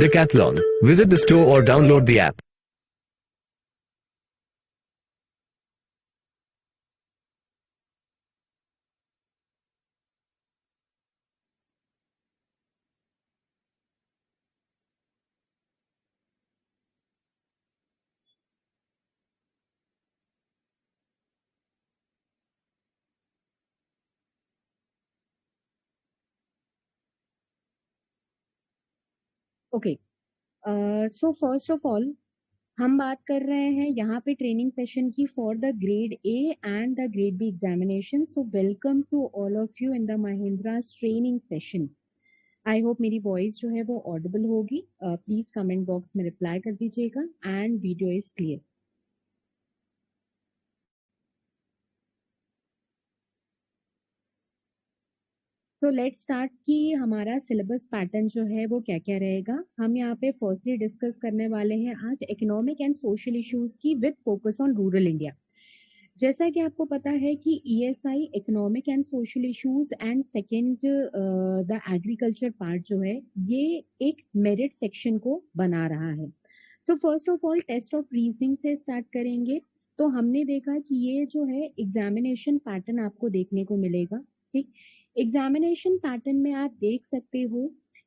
Decathlon. Visit the store or download the app. Okay, so first of all हम बात कर रहे हैं यहाँ पे ट्रेनिंग सेशन की for the grade A and the grade B examination. So welcome to all of you in the Mahindra's training session. I hope मेरी voice जो है वो ऑडिबल होगी. प्लीज कमेंट बॉक्स में रिप्लाई कर दीजिएगा and video is clear. So let's start कि हमारा सिलेबस पैटर्न जो है वो क्या क्या रहेगा. हम यहाँ पे फर्स्टली डिस्कस करने वाले हैं आज इकोनॉमिक एंड सोशल इश्यूज की with focus on rural India. जैसा कि आपको पता है कि ESI economic and social issues and second the agriculture part जो है ये एक मेरिट सेक्शन को बना रहा है. So first of all test of reasoning से स्टार्ट करेंगे. तो हमने देखा कि ये जो है एग्जामिनेशन पैटर्न आपको देखने को मिलेगा. ठीक, एग्जामिनेशन पैटर्न में आप देख सकते हो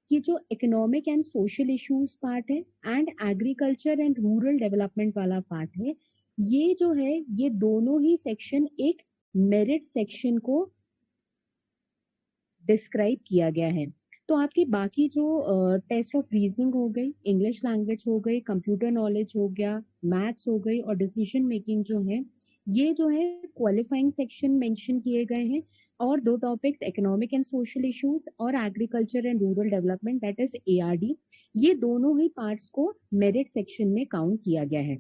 कि जो economic and social issues part है and agriculture and rural development वाला पार्ट है, ये जो है ये दोनों ही सेक्शन एक मेरिट सेक्शन को डिस्क्राइब किया गया है. तो आपकी बाकी जो टेस्ट ऑफ रीजनिंग हो गई, इंग्लिश लैंग्वेज हो गई, कंप्यूटर नॉलेज हो गया, मैथ्स हो गई और डिसीजन मेकिंग जो है ये जो है क्वालिफाइंग सेक्शन मेंशन किए गए हैं. और दो topics economic and social issues और agriculture and rural development that is ARD, ये दोनों ही पार्ट्स को मेरिट सेक्शन में काउंट किया गया है.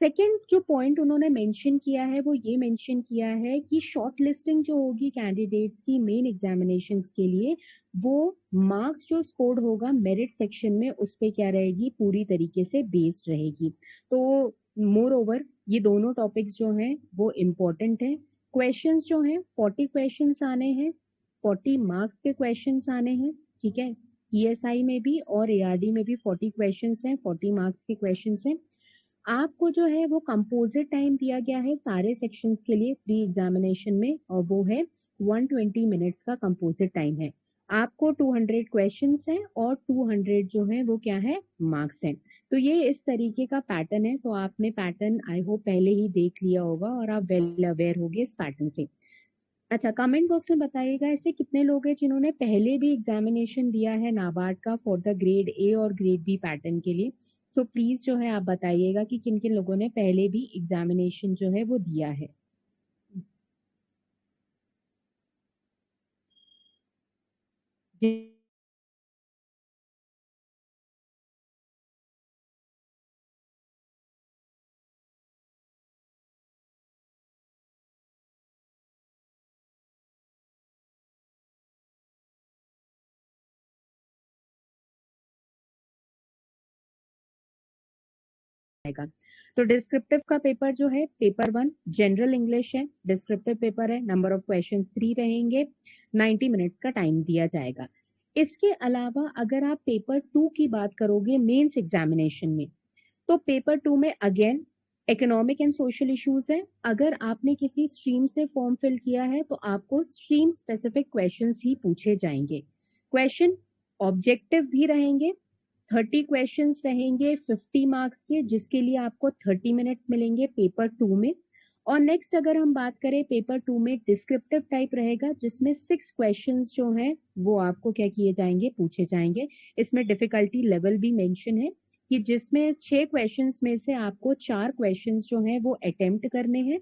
सेकेंड जो पॉइंट उन्होंने मेंशन किया है वो ये मेंशन किया है कि शॉर्ट लिस्टिंग जो होगी कैंडिडेट्स की मेन एग्जामिनेशंस के लिए, वो मार्क्स जो स्कोर्ड होगा मेरिट सेक्शन में उस पे क्या रहेगी, पूरी तरीके से बेस्ड रहेगी. तो मोर ओवर ये दोनों टॉपिक्स जो हैं वो इम्पोर्टेंट हैं. क्वेश्चंस जो हैं 40 क्वेश्चंस आने हैं, 40 मार्क्स के क्वेश्चंस आने हैं. ठीक है, ईएसआई में भी और एआरडी में भी 40 क्वेश्चंस हैं, 40 मार्क्स के क्वेश्चंस हैं. आपको जो है वो कंपोजिट टाइम दिया गया है सारे सेक्शंस के लिए प्री एग्जामिनेशन में, और वो है 120 मिनट्स का कंपोजिट टाइम है. आपको 200 क्वेश्चंस हैं और 200 जो है वो क्या है, मार्क्स हैं. तो ये इस तरीके का पैटर्न है. तो आपने पैटर्न आई होप पहले ही देख लिया होगा और आप वेल अवेयर होगे इस पैटर्न से. अच्छा, कमेंट बॉक्स में बताइएगा ऐसे कितने लोग हैं जिन्होंने पहले भी एग्जामिनेशन दिया है नाबार्ड का फॉर द ग्रेड ए और ग्रेड बी पैटर्न के लिए. सो प्लीज जो है आप बताइएगा कि किन किन लोगों ने पहले भी एग्जामिनेशन जो है वो दिया है. जी, आएगा. तो डिस्क्रिप्टिव का पेपर जो है पेपर 1 जनरल इंग्लिश है, डिस्क्रिप्टिव पेपर है, नंबर ऑफ क्वेश्चन 3 रहेंगे, 90 मिनट्स का टाइम दिया जाएगा. इसके अलावा अगर आप पेपर 2 की बात करोगे मेंस एग्जामिनेशन में, तो पेपर 2 में again economic and social issues है. अगर आपने किसी स्ट्रीम से फॉर्म फिल किया है तो आपको स्ट्रीम स्पेसिफिक क्वेश्चंस ही पूछे जाएंगे. क्वेश्चन ऑब्जेक्टिव भी रहेंगे, 30 क्वेश्चंस रहेंगे 50 मार्क्स के, जिसके लिए आपको 30 मिनट्स मिलेंगे पेपर 2 में. और नेक्स्ट अगर हम बात करें पेपर 2 में डिस्क्रिप्टिव टाइप रहेगा, जिसमें 6 क्वेश्चंस जो हैं वो आपको क्या किए जाएंगे, पूछे जाएंगे. इसमें डिफिकल्टी लेवल भी मेंशन है कि जिसमें 6 क्वेश्चंस में से आपको 4 क्वेश्चंस जो हैं वो अटेम्प्ट करने हैं.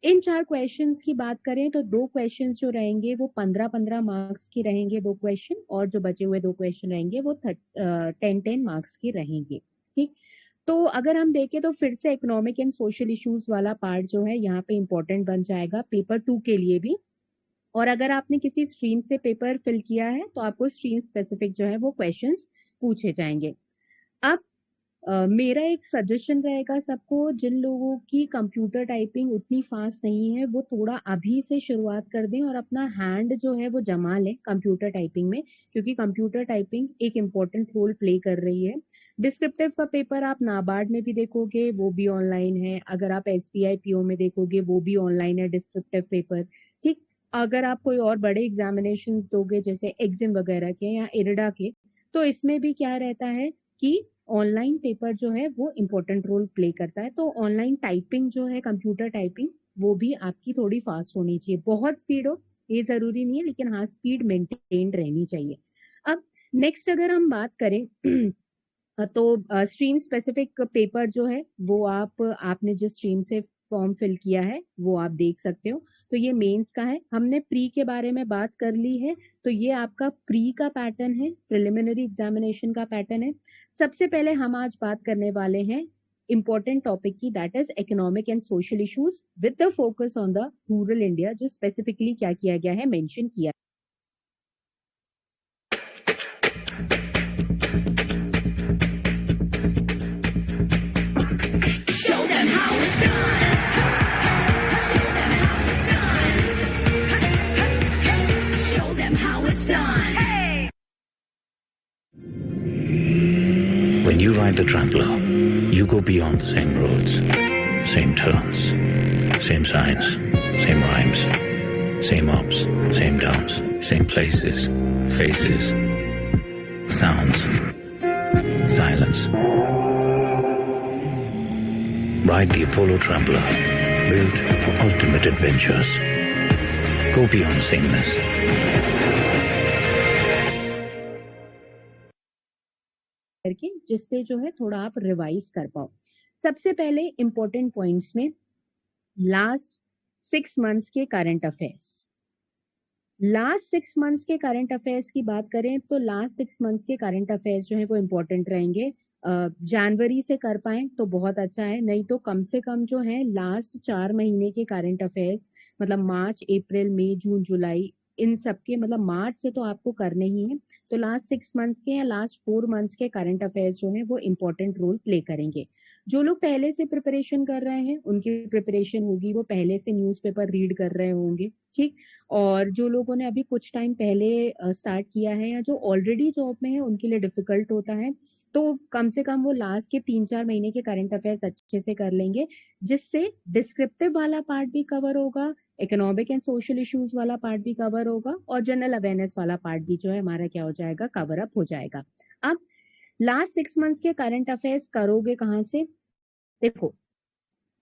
इन 4 क्वेश्चंस की बात करें तो 2 क्वेश्चंस जो रहेंगे वो 15-15 मार्क्स के रहेंगे 2 क्वेश्चन, और जो बचे हुए 2 क्वेश्चन रहेंगे वो 10-10 मार्क्स के रहेंगे. ठीक, तो अगर हम देखें तो फिर से इकोनॉमिक एंड सोशल इश्यूज वाला पार्ट जो है यहाँ पे इंपॉर्टेंट बन जाएगा पेपर 2 के लिए भी. और अगर आपने किसी स्ट्रीम से पेपर फिल किया है तो आपको स्ट्रीम स्पेसिफिक जो है वो क्वेश्चंस पूछे जाएंगे. अब मेरा एक सजेशन रहेगा सबको, जिन लोगों की कंप्यूटर टाइपिंग उतनी फास्ट नहीं है, वो थोड़ा अभी से शुरुआत कर दें और अपना हैंड जो है वो जमा लें कंप्यूटर टाइपिंग में, क्योंकि कंप्यूटर टाइपिंग एक इम्पोर्टेंट रोल प्ले कर रही है। डिस्क्रिप्टिव का पेपर आप नाबार्ड में भी देखोगे, वो भी ऑनलाइन है। अगर आप एसबीआई पीओ में देखोगे, वो भी ऑनलाइन है डिस्क्रिप्टिव पेपर। ठीक, अगर आप कोई और बड़े एग्जामिनेशन दोगे जैसे एग्जिम वगैरह के या इरडा के, तो इसमें भी क्या रहता है कि ऑनलाइन पेपर जो है वो इम्पोर्टेंट रोल प्ले करता है। तो ऑनलाइन टाइपिंग जो है, कंप्यूटर टाइपिंग, वो भी आपकी थोड़ी फास्ट होनी चाहिए। बहुत स्पीड हो ये जरूरी नहीं है, लेकिन हाँ स्पीड मेंटेन रहनी चाहिए। अब नेक्स्ट अगर हम बात करें तो स्ट्रीम स्पेसिफिक पेपर जो है वो आपने जिस स्ट्रीम से फॉर्म फिल किया है वो आप देख सकते हो। तो ये मेंस का है। हमने प्री के बारे में बात कर ली है, तो ये आपका प्री का पैटर्न है, प्रिलिमिनरी एग्जामिनेशन का पैटर्न है। सबसे पहले हम आज बात करने वाले हैं इंपॉर्टेंट टॉपिक की, that is economic and social issues with the focus on the rural India, जो स्पेसिफिकली क्या किया गया है, मेंशन किया। Show them how it's done. Show them how it's done. Show them how it's done. When you ride the Trampler, you go beyond the same roads, same turns, same signs, same rhymes, same ups, same downs, same places, faces, sounds, silence. Ride the Apollo Trampler, built for ultimate adventures. Go beyond sameness. करके, जिससे जो है थोड़ा आप revise कर पाओ। सबसे पहले इंपॉर्टेंट पॉइंट्स में लास्ट 6 मंथ्स के करंट अफेयर्स। लास्ट 6 मंथ्स के करंट अफेयर्स की बात करें तो लास्ट 6 मंथ्स के करंट अफेयर्स जो है वो इम्पोर्टेंट रहेंगे। जनवरी से कर पाए तो बहुत अच्छा है, नहीं तो कम से कम जो है लास्ट 4 महीने के करंट अफेयर्स, मतलब मार्च, अप्रैल, मई, जून, जुलाई, इन सब के, मतलब मार्च से तो आपको करने ही है। तो लास्ट 6 मंथ्स के या लास्ट 4 मंथ्स के करंट अफेयर्स जो है वो इम्पोर्टेंट रोल प्ले करेंगे। जो लोग पहले से प्रिपरेशन कर रहे हैं उनकी प्रिपरेशन होगी, वो पहले से न्यूज़पेपर रीड कर रहे होंगे। ठीक, और जो लोगों ने अभी कुछ टाइम पहले स्टार्ट किया है या जो ऑलरेडी जॉब में है उनके लिए डिफिकल्ट होता है, तो कम से कम वो लास्ट के 3-4 महीने के करंट अफेयर्स अच्छे से कर लेंगे, जिससे डिस्क्रिप्टिव वाला पार्ट भी कवर होगा, इकोनॉमिक एंड सोशल इश्यूज वाला पार्ट भी कवर होगा, और जनरल अवेयरनेस वाला पार्ट भी जो है हमारा क्या हो जाएगा, कवर अप हो जाएगा। अब लास्ट 6 मंथ्स के करंट अफेयर्स करोगे कहाँ से? देखो,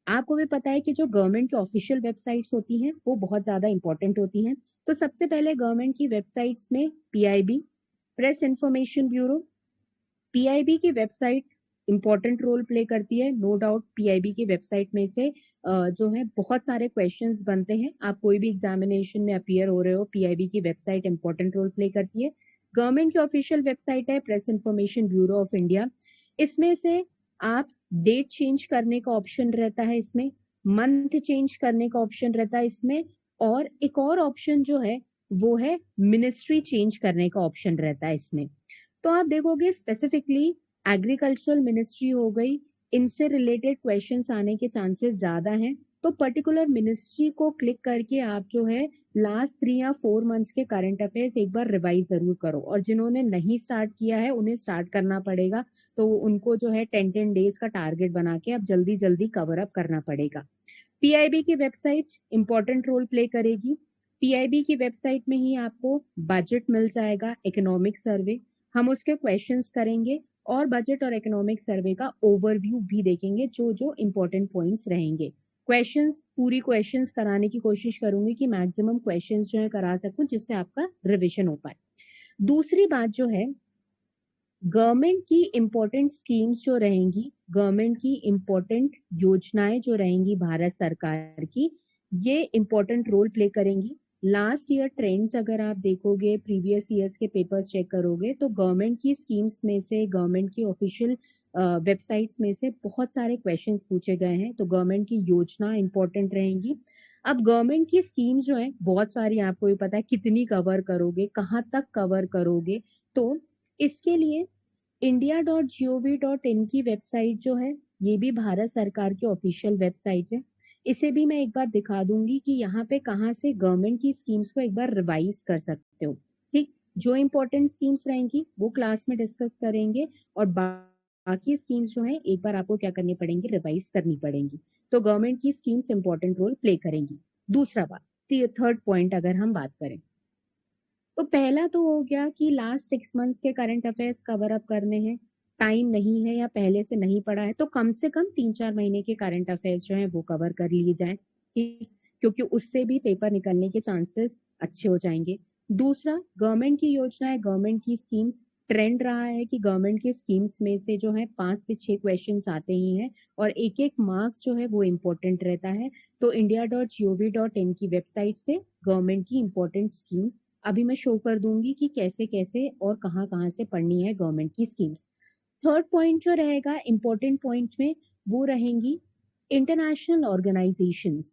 आपको भी पता है कि जो गवर्नमेंट की ऑफिशियल वेबसाइट्स होती हैं वो बहुत ज्यादा इंपॉर्टेंट होती हैं। तो सबसे पहले गवर्नमेंट की वेबसाइट्स में PIB, press information bureau, PIB की वेबसाइट इंपॉर्टेंट रोल प्ले करती है। नो डाउट पीआईबी की वेबसाइट में से जो है बहुत सारे क्वेश्चंस बनते हैं। आप कोई भी एग्जामिनेशन में अपीयर हो रहे हो, पीआईबी की वेबसाइट इंपॉर्टेंट रोल प्ले करती है। गवर्नमेंट की ऑफिशियल वेबसाइट है press information bureau of India. इसमें से आप डेट चेंज करने का ऑप्शन रहता है, इसमें मंथ चेंज करने का ऑप्शन रहता है इसमें, और एक और ऑप्शन जो है वो है मिनिस्ट्री चेंज करने का ऑप्शन रहता है इसमें। तो आप देखोगे स्पेसिफिकली एग्रीकल्चरल मिनिस्ट्री हो गई, इनसे रिलेटेड क्वेश्चंस आने के चांसेस ज्यादा हैं। तो पर्टिकुलर मिनिस्ट्री को क्लिक करके आप जो है लास्ट 3 या 4 मंथ्स के करंट अफेयर्स एक बार रिवाइज जरूर करो, और जिन्होंने नहीं स्टार्ट किया है उन्हें स्टार्ट करना पड़ेगा। तो उनको जो है 10 डेज का टारगेट बना के अब जल्दी जल्दी कवर अप करना पड़ेगा। पीआईबी की वेबसाइट इंपॉर्टेंट रोल प्ले करेगी। पीआईबी की वेबसाइट में ही आपको बजट मिल जाएगा, इकोनॉमिक सर्वे, हम उसके क्वेश्चंस करेंगे और बजट और इकोनॉमिक सर्वे का ओवरव्यू भी देखेंगे, जो जो इंपॉर्टेंट पॉइंट्स रहेंगे। क्वेश्चंस, पूरी क्वेश्चंस कराने की कोशिश करूंगी कि मैक्सिमम क्वेश्चंस जो है करा सकूं, जिससे आपका रिविजन हो पाए। दूसरी बात जो है, गवर्नमेंट की इंपॉर्टेंट स्कीम्स जो रहेंगी, गवर्नमेंट की इंपॉर्टेंट योजनाएं जो रहेंगी भारत सरकार की, ये इंपॉर्टेंट रोल प्ले करेंगी। लास्ट ईयर ट्रेंड्स अगर आप देखोगे, प्रीवियस ईयर्स के पेपर्स चेक करोगे, तो गवर्नमेंट की स्कीम्स में से, गवर्नमेंट की ऑफिशियल वेबसाइट्स में से बहुत सारे क्वेश्चंस पूछे गए हैं। तो गवर्नमेंट की योजना इंपॉर्टेंट रहेंगी। अब गवर्नमेंट की स्कीम्स जो है बहुत सारी, आपको भी पता है, कितनी कवर करोगे, कहाँ तक कवर करोगे, तो इसके लिए india.gov.in की वेबसाइट जो है, ये भी भारत सरकार की ऑफिशियल वेबसाइट है। इसे भी मैं एक बार दिखा दूंगी कि यहाँ पे कहाँ से गवर्नमेंट की स्कीम्स को एक बार रिवाइज कर सकते हो। ठीक, जो इंपॉर्टेंट स्कीम्स रहेंगी वो क्लास में डिस्कस करेंगे, और बाकी स्कीम्स जो है एक बार आपको क्या करनी पड़ेंगी, रिवाइज करनी पड़ेंगी। तो गवर्नमेंट की स्कीम्स इंपॉर्टेंट रोल प्ले करेंगी। दूसरा बात, थर्ड पॉइंट अगर हम बात करें, तो पहला तो हो गया कि लास्ट 6 मंथ्स के करंट अफेयर्स कवर अप करने हैं। टाइम नहीं है या पहले से नहीं पढ़ा है तो कम से कम 3-4 महीने के करंट अफेयर्स जो है वो कवर कर लिए जाएं, ठीक, क्योंकि उससे भी पेपर निकलने के चांसेस अच्छे हो जाएंगे। दूसरा, गवर्नमेंट की योजनाएं, गवर्नमेंट की स्कीम्स, ट्रेंड रहा है कि गवर्नमेंट की स्कीम्स में से जो है 5 से 6 क्वेश्चंस आते ही हैं, और एक एक मार्क्स जो है वो इम्पोर्टेंट रहता है। तो india.gov.in की वेबसाइट से गवर्नमेंट की इंपॉर्टेंट स्कीम्स अभी मैं शो कर दूंगी कि कैसे कैसे और कहाँ कहाँ से पढ़नी है गवर्नमेंट की स्कीम्स। थर्ड पॉइंट जो रहेगा इंपॉर्टेंट पॉइंट में, वो रहेंगी इंटरनेशनल ऑर्गेनाइजेशंस।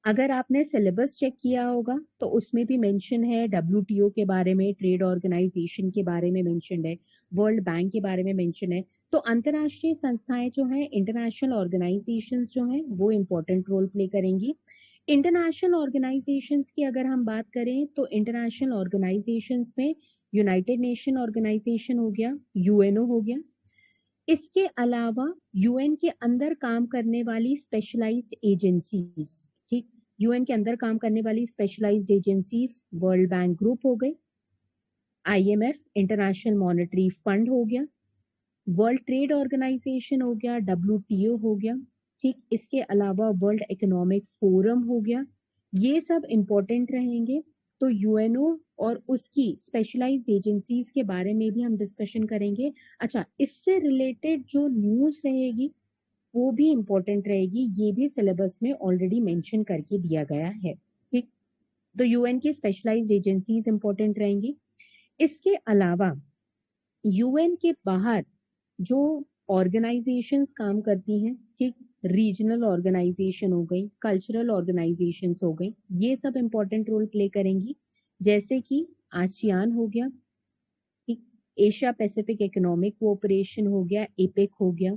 अगर आपने सिलेबस चेक किया होगा तो उसमें भी मेंशन है, WTO के बारे में, ट्रेड ऑर्गेनाइजेशन के बारे में मेंशन है, वर्ल्ड बैंक के बारे में मेंशन है। तो अंतरराष्ट्रीय संस्थाएं जो हैं, इंटरनेशनल ऑर्गेनाइजेशंस जो हैं, वो इंपॉर्टेंट रोल प्ले करेंगी। इंटरनेशनल ऑर्गेनाइजेशंस की अगर हम बात करें तो इंटरनेशनल ऑर्गेनाइजेशंस में यूनाइटेड नेशन ऑर्गेनाइजेशन हो गया, यूएनओ हो गया। इसके अलावा यूएन के अंदर काम करने वाली स्पेशलाइज्ड एजेंसीज, ठीक, यूएन के अंदर काम करने वाली specialised agencies, world bank group हो गई, IMF इंटरनेशनल मॉनेटरी फंड हो गया, वर्ल्ड ट्रेड ऑर्गेनाइजेशन हो गया, WTO हो गया, ठीक, इसके अलावा वर्ल्ड इकोनॉमिक फोरम हो गया। ये सब इंपॉर्टेंट रहेंगे। तो यूएनओ और उसकी स्पेशलाइज्ड एजेंसीज के बारे में भी हम डिस्कशन करेंगे। अच्छा, इससे रिलेटेड जो न्यूज रहेगी वो भी इंपॉर्टेंट रहेगी, ये भी सिलेबस में ऑलरेडी मेंशन करके दिया गया है, ठीक। तो यूएन की स्पेशलाइज्ड एजेंसीज इंपॉर्टेंट रहेंगी। इसके अलावा यूएन के बाहर जो ऑर्गेनाइजेशंस काम करती हैं, ठीक, रीजनल ऑर्गेनाइजेशन हो गई, कल्चरल ऑर्गेनाइजेशंस हो गई, ये सब इंपॉर्टेंट रोल प्ले करेंगी। जैसे कि आसियान हो गया, ठीक, एशिया पैसिफिक इकोनॉमिक कोऑपरेशन हो गया, एपेक हो गया,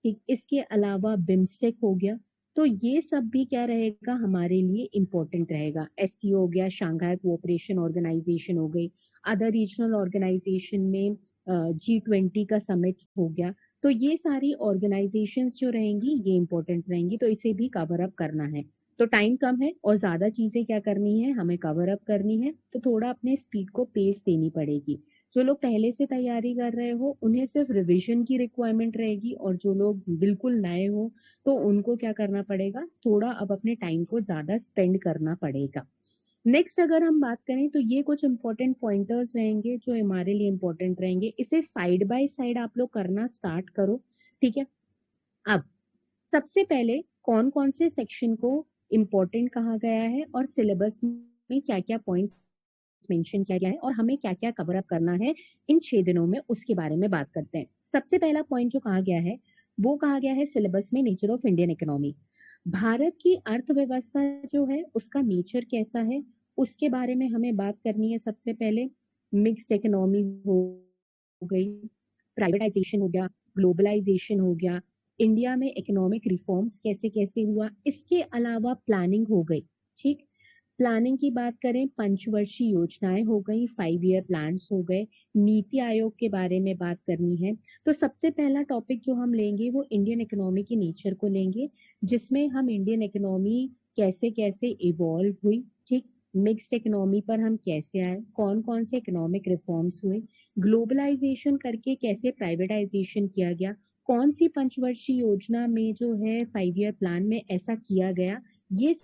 ठीक, इसके अलावा बिम्स्टेक हो गया। तो ये सब भी क्या रहेगा, हमारे लिए इंपॉर्टेंट रहेगा। SCO हो गया, शंघाई कोऑपरेशन ऑर्गेनाइजेशन हो गई, अदर रीजनल ऑर्गेनाइजेशन में G20 का समिट हो गया। तो ये सारी ऑर्गेनाइजेशंस जो रहेंगी ये इंपॉर्टेंट रहेंगी, तो इसे भी कवर अप करना है। तो टाइम कम है और ज्यादा चीजें क्या करनी है, हमें कवर अप करनी है, तो थोड़ा अपने स्पीड को पेस देनी पड़ेगी। जो लोग पहले से तैयारी कर रहे हो उन्हें सिर्फ रिवीजन की रिक्वायरमेंट रहेगी, और जो लोग बिल्कुल नए हो तो उनको क्या करना पड़ेगा, थोड़ा अब अपने टाइम को ज्यादा स्पेंड करना पड़ेगा। नेक्स्ट अगर हम बात करें तो ये कुछ इंपॉर्टेंट पॉइंटर्स रहेंगे जो हमारे लिए इंपॉर्टेंट रहेंगे, इसे साइड बाय साइड आप लोग करना स्टार्ट करो, ठीक है। अब सबसे पहले कौन कौन से सेक्शन को इम्पोर्टेंट कहा गया है और सिलेबस में क्या क्या पॉइंट्स मेंशन किया गया है और हमें क्या क्या कवर अप करना है इन 6 दिनों में, उसके बारे में बात करते हैं। सबसे पहला पॉइंट जो कहा गया है वो कहा गया है सिलेबस में, nature of Indian economy. Bharat की अर्थव्यवस्था जो है उसका नेचर कैसा है, उसके बारे में हमें बात करनी है। सबसे पहले मिक्स्ड इकोनॉमी हो गई, प्राइवेटाइजेशन हो गया, ग्लोबलाइजेशन हो गया, इंडिया में इकोनॉमिक रिफॉर्म्स कैसे कैसे हुआ, इसके अलावा प्लानिंग हो गई, ठीक। प्लानिंग की बात करें, पंचवर्षीय योजनाएं हो गई, 5 ईयर प्लान्स हो गए, नीति आयोग के बारे में बात करनी है। तो सबसे पहला टॉपिक जो हम लेंगे वो इंडियन इकोनॉमी के नेचर को लेंगे, जिसमें हम इंडियन इकोनॉमी कैसे कैसे इवॉल्व हुई, ठीक, मिक्स्ड इकोनॉमी पर हम कैसे आए, कौन कौन से इकोनॉमिक रिफॉर्म्स हुए, ग्लोबलाइजेशन करके कैसे प्राइवेटाइजेशन किया गया, कौन सी पंचवर्षीय योजना में जो है 5 ईयर प्लान में ऐसा किया गया, ये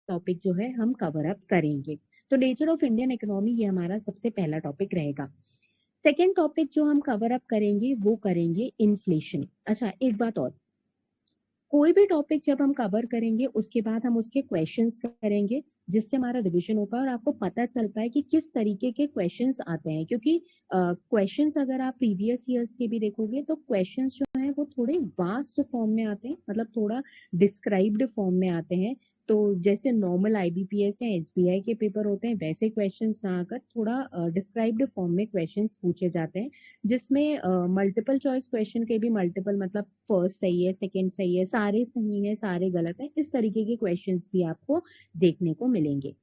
टॉपिक जो है हम कवर अप करेंगे। तो नेचर ऑफ इंडियन इकोनॉमी ये हमारा सबसे पहला टॉपिक रहेगा। सेकेंड टॉपिक जो हम कवर अप करेंगे वो करेंगे इन्फ्लेशन। अच्छा, एक बात और, कोई भी टॉपिक जब हम कवर करेंगे उसके बाद हम उसके क्वेश्चंस करेंगे, जिससे हमारा रिवीजन होगा और आपको पता चल पाए कि किस तरीके के क्वेश्चंस आते हैं। क्योंकि क्वेश्चंस अगर आप प्रीवियस ईयर्स के भी देखोगे तो क्वेश्चंस जो है वो थोड़े वास्ट फॉर्म में आते हैं, मतलब थोड़ा डिस्क्राइब्ड फॉर्म में आते हैं, तो जैसे नॉर्मल आईबीपीएस या एसबीआई के पेपर होते हैं वैसे क्वेश्चंस ना आकर थोड़ा डिस्क्राइब्ड फॉर्म में क्वेश्चंस पूछे जाते हैं, जिसमें मल्टीपल चॉइस क्वेश्चन के भी मल्टीपल मतलब फर्स्ट सही है, सेकंड सही है, सारे सही है, सारे गलत है, इस तरीके के क्वेश्चंस भी आपको देखने को मिलेंगे।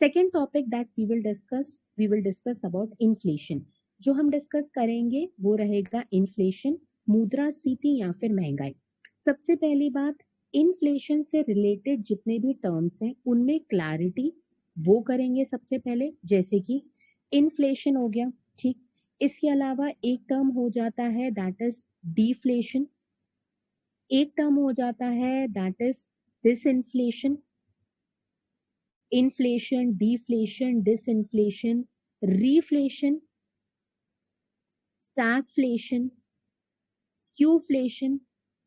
Second topic that we will discuss about inflation. जो हम डिस्कस करेंगे वो रहेगा इन्फ्लेशन, मुद्रास्फीति या फिर महंगाई। सबसे पहली बात, इन्फ्लेशन से रिलेटेड जितने भी टर्म्स हैं उनमें क्लैरिटी वो करेंगे सबसे पहले, जैसे कि इन्फ्लेशन हो गया, ठीक। इसके अलावा एक टर्म हो जाता है दैट इज डिफ्लेशन, एक टर्म हो जाता है that is disinflation, inflation, deflation, disinflation, रीफ्लेशन, stagflation, skewflation.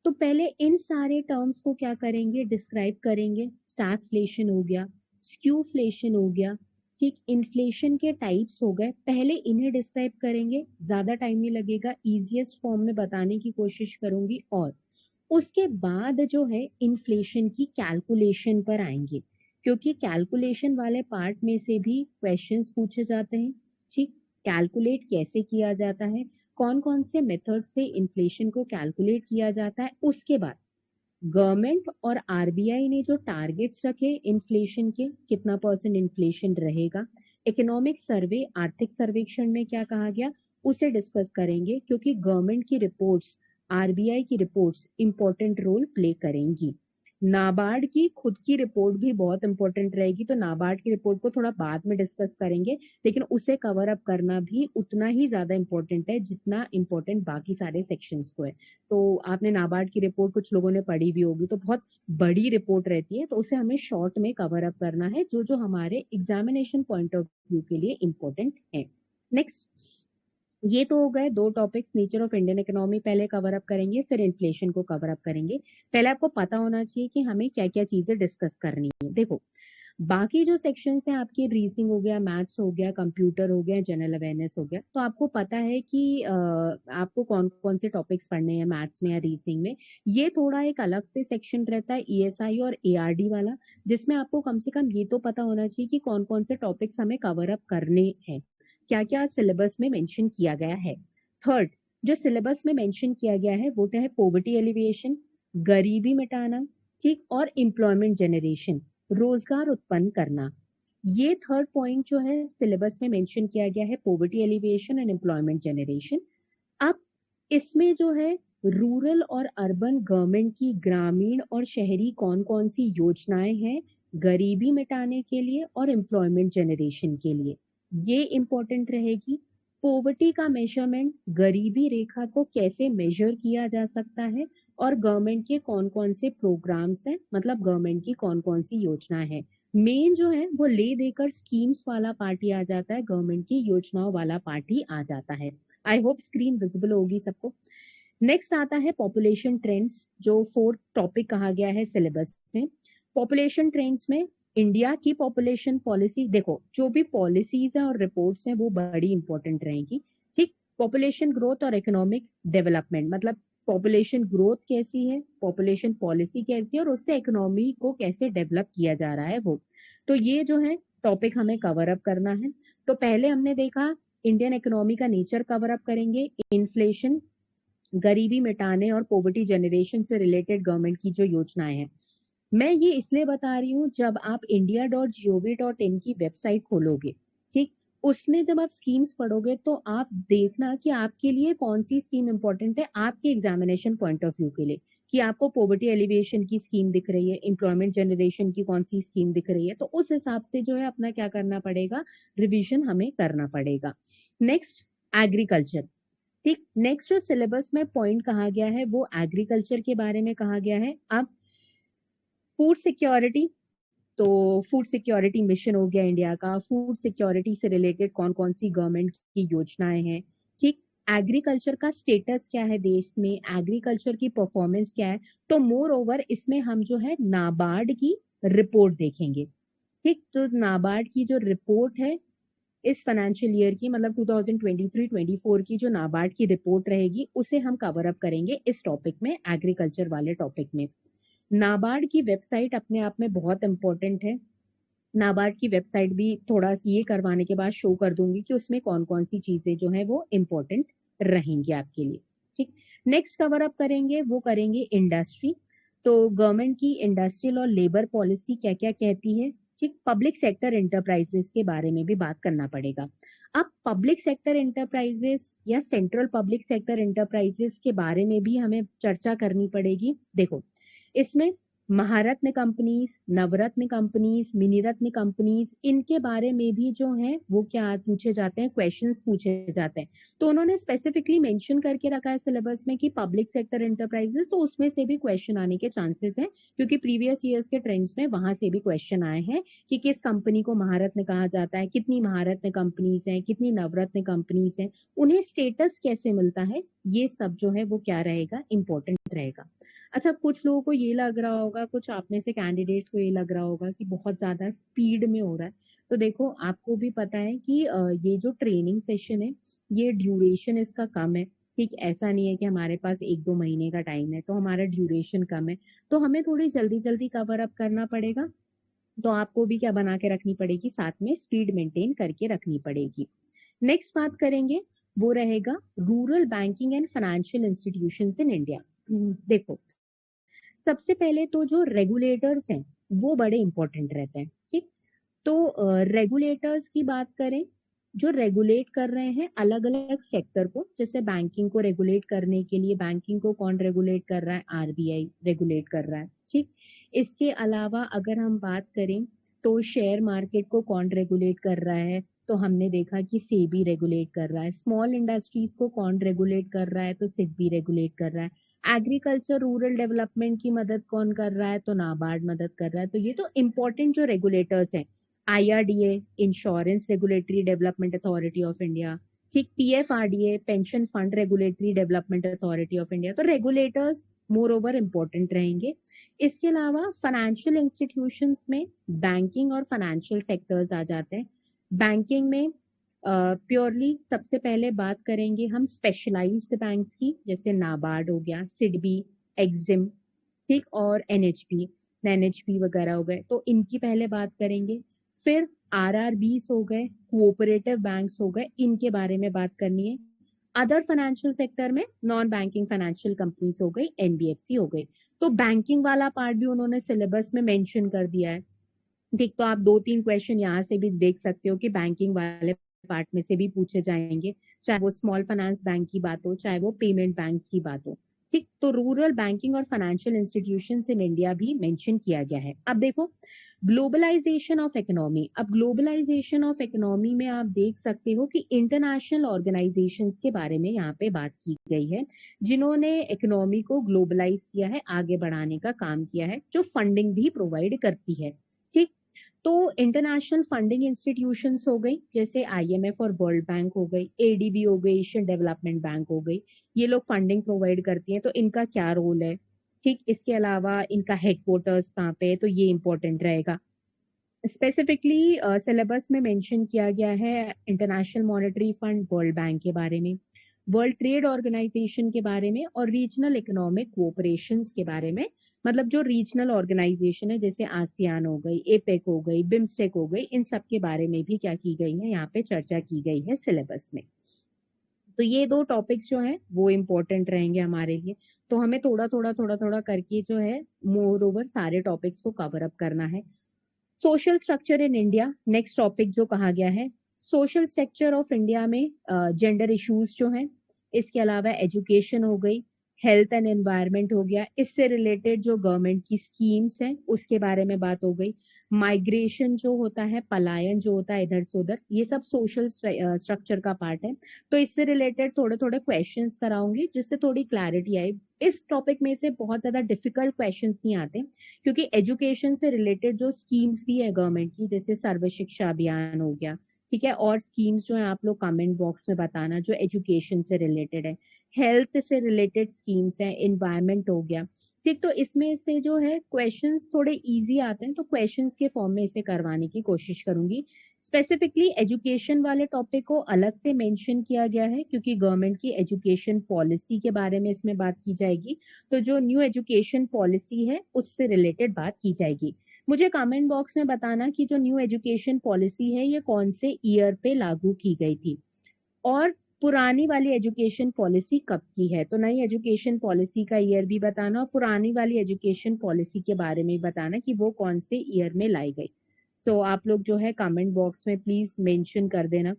तो पहले इन सारे टर्म्स को क्या करेंगे, डिस्क्राइब करेंगे। स्टैगफ्लेशन हो गया, स्क्यूफ्लेशन हो गया, ठीक। इन्फ्लेशन के टाइप्स हो गए, पहले इन्हें डिस्क्राइब करेंगे, ज्यादा टाइम नहीं लगेगा, इजीएस्ट फॉर्म में बताने की कोशिश करूंगी, और उसके बाद जो है इन्फ्लेशन की कैलकुलेशन पर आएंगे, क्योंकि कैलकुलेशन वाले पार्ट में से भी क्वेश्चंस पूछे जाते हैं, ठीक। कैलकुलेट कैसे किया जाता है, कौन कौन से मेथड से इन्फ्लेशन को कैलकुलेट किया जाता है, उसके बाद गवर्नमेंट और आरबीआई ने जो टारगेट्स रखे इन्फ्लेशन के, कितना परसेंट इन्फ्लेशन रहेगा, इकोनॉमिक सर्वे, आर्थिक सर्वेक्षण में क्या कहा गया, उसे डिस्कस करेंगे, क्योंकि गवर्नमेंट की रिपोर्ट्स, आरबीआई की रिपोर्ट्स इंपॉर्टेंट रोल प्ले करेंगी। नाबार्ड की खुद की रिपोर्ट भी बहुत इंपॉर्टेंट रहेगी, तो नाबार्ड की रिपोर्ट को थोड़ा बाद में डिस्कस करेंगे, लेकिन उसे कवर अप करना भी उतना ही ज्यादा इंपॉर्टेंट है जितना इंपॉर्टेंट बाकी सारे सेक्शंस को है। तो आपने नाबार्ड की रिपोर्ट कुछ लोगों ने पढ़ी भी होगी, तो बहुत बड़ी रिपोर्ट रहती है, तो उसे हमें शॉर्ट में कवर अप करना है, जो जो हमारे एग्जामिनेशन पॉइंट ऑफ व्यू के लिए इंपॉर्टेंट है। नेक्स्ट, ये तो हो गए दो topics, nature of Indian economy पहले कवर अप करेंगे, फिर इन्फ्लेशन को कवर अप करेंगे। पहले आपको पता होना चाहिए कि हमें क्या क्या चीजें डिस्कस करनी है। देखो, बाकी जो सेक्शंस हैं आपके, रीजनिंग हो गया, मैथ्स हो गया, कंप्यूटर हो गया, जनरल अवेयरनेस हो गया, तो आपको पता है कि आपको कौन कौन से टॉपिक्स पढ़ने हैं मैथ्स में या रीजनिंग में। ये थोड़ा एक अलग से सेक्शन रहता है ईएसआई और एआरडी वाला, जिसमें आपको कम से कम ये तो पता होना चाहिए कि कौन कौन से टॉपिक्स हमें कवर अप करने हैं, क्या क्या सिलेबस में मेंशन किया गया है। थर्ड, जो सिलेबस में मेंशन किया गया है वो है पॉवर्टी एलिविएशन, गरीबी मिटाना, ठीक, और एम्प्लॉयमेंट जनरेशन, रोजगार उत्पन्न करना। ये थर्ड पॉइंट जो है सिलेबस में मेंशन किया गया है, poverty alleviation and employment generation. अब इसमें जो है रूरल और अर्बन गवर्नमेंट की ग्रामीण और शहरी कौन कौन सी योजनाएं हैं गरीबी मिटाने के लिए और एम्प्लॉयमेंट जनरेशन के लिए, ये इंपॉर्टेंट रहेगी। पॉवर्टी का मेजरमेंट, गरीबी रेखा को कैसे मेजर किया जा सकता है, और गवर्नमेंट के कौन कौन से प्रोग्राम्स हैं, मतलब गवर्नमेंट की कौन कौन सी योजनाएं हैं। मेन जो है वो ले देकर स्कीम्स वाला पार्टी आ जाता है, गवर्नमेंट की योजनाओं वाला पार्टी आ जाता है। आई होप स्क्रीन विजिबल होगी सबको। नेक्स्ट आता है पॉपुलेशन ट्रेंड्स, जो फोर्थ टॉपिक कहा गया है सिलेबस में। पॉपुलेशन ट्रेंड्स में इंडिया की पॉपुलेशन पॉलिसी, देखो जो भी पॉलिसीज है और रिपोर्ट्स हैं वो बड़ी इंपॉर्टेंट रहेंगी, ठीक। पॉपुलेशन ग्रोथ और इकोनॉमिक डेवलपमेंट, मतलब पॉपुलेशन ग्रोथ कैसी है, पॉपुलेशन पॉलिसी कैसी है, और उससे इकोनॉमी को कैसे डेवलप किया जा रहा है वो। तो ये जो है टॉपिक हमें कवर अप करना है। तो पहले हमने देखा इंडियन इकोनॉमी का नेचर कवर अप करेंगे, इन्फ्लेशन, गरीबी मिटाने और पॉवर्टी जनरेशन से रिलेटेड गवर्नमेंट की जो योजनाएं हैं। मैं ये इसलिए बता रही हूँ, जब आप india.gov.in की वेबसाइट खोलोगे, ठीक, उसमें जब आप स्कीम्स पढ़ोगे तो आप देखना कि आपके लिए कौन सी स्कीम इंपॉर्टेंट है आपके एग्जामिनेशन पॉइंट ऑफ व्यू के लिए, कि आपको पॉवर्टी एलिवेशन की स्कीम दिख रही है, एम्प्लॉयमेंट जनरेशन की कौन सी स्कीम दिख रही है, तो उस हिसाब से जो है अपना क्या करना पड़ेगा, रिविजन हमें करना पड़ेगा। नेक्स्ट, एग्रीकल्चर, ठीक। नेक्स्ट जो सिलेबस में पॉइंट कहा गया है वो एग्रीकल्चर के बारे में कहा गया है। अब फूड सिक्योरिटी, तो फूड सिक्योरिटी मिशन हो गया इंडिया का, फूड सिक्योरिटी से रिलेटेड कौन कौन सी गवर्नमेंट की योजनाएं हैं, ठीक। एग्रीकल्चर का स्टेटस क्या है देश में, एग्रीकल्चर की परफॉर्मेंस क्या है। तो मोर ओवर इसमें हम जो है नाबार्ड की रिपोर्ट देखेंगे, ठीक। तो नाबार्ड की जो रिपोर्ट है इस फाइनेंशियल ईयर की, मतलब 2023-24 की जो नाबार्ड की रिपोर्ट रहेगी, उसे हम कवर अप करेंगे इस टॉपिक में, एग्रीकल्चर वाले टॉपिक में। नाबार्ड की वेबसाइट अपने आप में बहुत इंपॉर्टेंट है। नाबार्ड की वेबसाइट भी थोड़ा सा ये करवाने के बाद शो कर दूंगी कि उसमें कौन कौन सी चीजें जो है वो इम्पोर्टेंट रहेंगी आपके लिए। ठीक, नेक्स्ट कवर अप करेंगे वो करेंगे इंडस्ट्री। तो गवर्नमेंट की इंडस्ट्रियल और लेबर पॉलिसी क्या क्या कहती है। ठीक, पब्लिक सेक्टर एंटरप्राइजेस के बारे में भी बात करना पड़ेगा। अब पब्लिक सेक्टर एंटरप्राइजेस या सेंट्रल पब्लिक सेक्टर एंटरप्राइजेस के बारे में भी हमें चर्चा करनी पड़ेगी। देखो, इसमें महारत्न कंपनीज, नवरत्न कंपनीज, मिनीरत्न कंपनीज, इनके बारे में भी जो है वो क्या पूछे जाते हैं, क्वेश्चंस पूछे जाते हैं। तो उन्होंने स्पेसिफिकली मेंशन करके रखा है सिलेबस में कि पब्लिक सेक्टर एंटरप्राइजेस, तो उसमें से भी क्वेश्चन आने के चांसेस हैं, क्योंकि प्रीवियस ईयर्स के ट्रेंड्स में वहां से भी क्वेश्चन आए हैं कि किस कंपनी को महारत्न कहा जाता है, कितनी महारत्न कंपनीज हैं, कितनी नवरत्न कंपनीज हैं, उन्हें स्टेटस कैसे मिलता है, ये सब जो है वो क्या रहेगा, इंपॉर्टेंट रहेगा। अच्छा, कुछ लोगों को ये लग रहा होगा, कुछ आप में से कैंडिडेट्स को ये लग रहा होगा कि बहुत ज्यादा स्पीड में हो रहा है। तो देखो, आपको भी पता है कि ये जो ट्रेनिंग सेशन है, ये ड्यूरेशन इसका कम है। ठीक, ऐसा नहीं है कि हमारे पास 1-2 महीने का टाइम है, तो हमारा ड्यूरेशन कम है, तो हमें थोड़ी जल्दी जल्दी कवर अप करना पड़ेगा। तो आपको भी क्या बना के रखनी पड़ेगी, साथ में स्पीड मेंटेन करके रखनी पड़ेगी। नेक्स्ट बात करेंगे वो रहेगा rural banking and financial institutions in India. देखो, सबसे पहले तो जो रेगुलेटर्स हैं वो बड़े इंपॉर्टेंट रहते हैं। ठीक, तो रेगुलेटर्स की बात करें, जो रेगुलेट कर रहे हैं अलग अलग सेक्टर को, जैसे बैंकिंग को रेगुलेट करने के लिए बैंकिंग को कौन रेगुलेट कर रहा है, आरबीआई रेगुलेट कर रहा है। ठीक, इसके अलावा अगर हम बात करें तो शेयर मार्केट को कौन रेगुलेट कर रहा है, तो हमने देखा कि सेबी रेगुलेट कर रहा है। स्मॉल इंडस्ट्रीज को कौन रेगुलेट कर रहा है, तो सिडबी रेगुलेट कर रहा है। एग्रीकल्चर रूरल डेवलपमेंट की मदद कौन कर रहा है, तो नाबार्ड मदद कर रहा है। तो ये तो इम्पोर्टेंट जो रेगुलेटर्स हैं, IRDA, insurance regulatory development authority of India. ठीक, PFRDA, pension fund regulatory development authority of India. तो रेगुलेटर्स मोर ओवर इम्पोर्टेंट रहेंगे। इसके अलावा फाइनेंशियल इंस्टीट्यूशंस में बैंकिंग और फाइनेंशियल सेक्टर्स आ जाते हैं। बैंकिंग में प्योरली सबसे पहले बात करेंगे हम स्पेशलाइज्ड बैंक्स की, जैसे नाबार्ड हो गया, सिडबी, एक्सिम, ठीक, और एनएचपी वगैरह हो गए, तो इनकी पहले बात करेंगे। फिर आरआरबीस हो गए, कोऑपरेटिव बैंक्स हो गए, इनके बारे में बात करनी है। अदर फाइनेंशियल सेक्टर में नॉन बैंकिंग फाइनेंशियल कंपनीज हो गई, एनबीएफसी हो गई। तो बैंकिंग वाला पार्ट भी उन्होंने सिलेबस में मेंशन कर दिया है। ठीक, तो आप 2-3 क्वेश्चन यहाँ से भी देख सकते हो कि बैंकिंग वाले पार्ट में से भी पूछे जाएंगे, चाहे वो स्मॉल फाइनेंस बैंक की बात हो, चाहे वो पेमेंट बैंक की बात हो। ठीक, तो रूरल बैंकिंग और फाइनेंशियल इंस्टीट्यूशंस इन इंडिया भी मेंशन किया गया है। अब देखो, ग्लोबलाइजेशन ऑफ इकोनॉमी। अब ग्लोबलाइजेशन ऑफ इकोनॉमी में आप देख सकते हो कि इंटरनेशनल ऑर्गेनाइजेशंस के बारे में यहाँ पे बात की गई है, जिन्होंने इकोनॉमी को ग्लोबलाइज किया है, आगे बढ़ाने का काम किया है, जो फंडिंग भी प्रोवाइड करती है। ठीक, तो इंटरनेशनल फंडिंग इंस्टीट्यूशंस हो गई, जैसे IMF और वर्ल्ड बैंक हो गई, ADB हो गई, एशियन डेवलपमेंट बैंक हो गई, ये लोग फंडिंग प्रोवाइड करती हैं, तो इनका क्या रोल है। ठीक, इसके अलावा इनका हेडक्वार्टर्स कहाँ पे है, तो ये इंपॉर्टेंट रहेगा। स्पेसिफिकली सिलेबस में मेंशन किया गया है international monetary fund, world bank के बारे में, वर्ल्ड ट्रेड ऑर्गेनाइजेशन के बारे में, और रीजनल इकोनॉमिक कोऑपरेशंस के बारे में। मतलब जो रीजनल ऑर्गेनाइजेशन है, जैसे आसियान हो गई, एपेक हो गई, बिम्स्टेक हो गई, इन सब के बारे में भी क्या की गई है, यहाँ पे चर्चा की गई है सिलेबस में। तो ये 2 टॉपिक्स जो हैं वो इम्पोर्टेंट रहेंगे हमारे लिए। तो हमें थोड़ा थोड़ा करके जो है मोर ओवर सारे टॉपिक्स को कवर अप करना है। Social structure in India next topic जो कहा गया है। सोशल स्ट्रक्चर ऑफ इंडिया में जेंडर इश्यूज जो हैं, इसके अलावा एजुकेशन हो गई, हेल्थ एंड एनवायरनमेंट हो गया, इससे रिलेटेड जो गवर्नमेंट की स्कीम्स हैं उसके बारे में बात हो गई, माइग्रेशन जो होता है, पलायन जो होता है इधर से उधर, ये सब सोशल स्ट्रक्चर का पार्ट है। तो इससे रिलेटेड थोड़े थोड़े क्वेश्चंस कराऊंगी, जिससे थोड़ी क्लैरिटी आए। इस टॉपिक में से बहुत ज्यादा डिफिकल्ट क्वेश्चंस नहीं आते, क्योंकि एजुकेशन से रिलेटेड जो स्कीम्स भी है गवर्नमेंट की, जैसे सर्व शिक्षा अभियान हो गया, ठीक है, और स्कीम्स जो है आप लोग कमेंट बॉक्स में बताना जो एजुकेशन से रिलेटेड है, हेल्थ से रिलेटेड स्कीम्स है, एनवायरमेंट हो गया। ठीक, तो इसमें से जो है क्वेश्चंस थोड़े इजी आते हैं, तो क्वेश्चंस के फॉर्म में इसे करवाने की कोशिश करूंगी। स्पेसिफिकली एजुकेशन वाले टॉपिक को अलग से मेंशन किया गया है क्योंकि गवर्नमेंट की एजुकेशन पॉलिसी के बारे में इसमें बात की जाएगी। तो जो न्यू एजुकेशन पॉलिसी है उससे रिलेटेड बात की जाएगी। मुझे कमेंट बॉक्स में बताना कि जो न्यू एजुकेशन पॉलिसी है ये कौन से ईयर पे लागू की गई थी और पुरानी वाली एजुकेशन पॉलिसी कब की है। तो नई एजुकेशन पॉलिसी का ईयर भी बताना और पुरानी वाली एजुकेशन पॉलिसी के बारे में बताना कि वो कौन से ईयर में लाई गई। सो आप लोग जो है कमेंट बॉक्स में प्लीज मेंशन कर देना।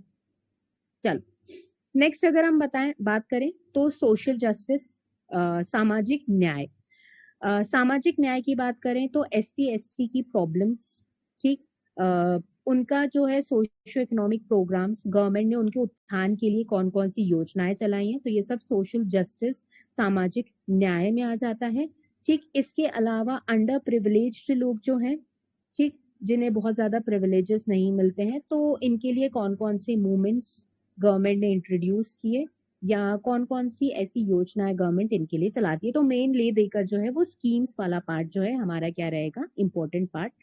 चलो नेक्स्ट अगर हम बात करें तो सोशल जस्टिस, सामाजिक न्याय। सामाजिक न्याय की बात करें तो SC ST की प्रॉब्लम्स, ठीक, उनका जो है सोशियो इकोनॉमिक प्रोग्राम्स, गवर्नमेंट ने उनके उत्थान के लिए कौन कौन सी योजनाएं चलाई हैं, तो ये सब सोशल जस्टिस, सामाजिक न्याय में आ जाता है। ठीक, इसके अलावा अंडर प्रिविलेज्ड लोग जो हैं, ठीक, जिन्हें बहुत ज्यादा प्रिविलेजेस नहीं मिलते हैं, तो इनके लिए कौन कौन से मूवमेंट्स गवर्नमेंट ने इंट्रोड्यूस किए या कौन कौन सी ऐसी योजनाएं गवर्नमेंट इनके लिए चलाती है। तो मेन ले देकर जो है वो स्कीम्स वाला पार्ट जो है हमारा क्या रहेगा, इंपॉर्टेंट पार्ट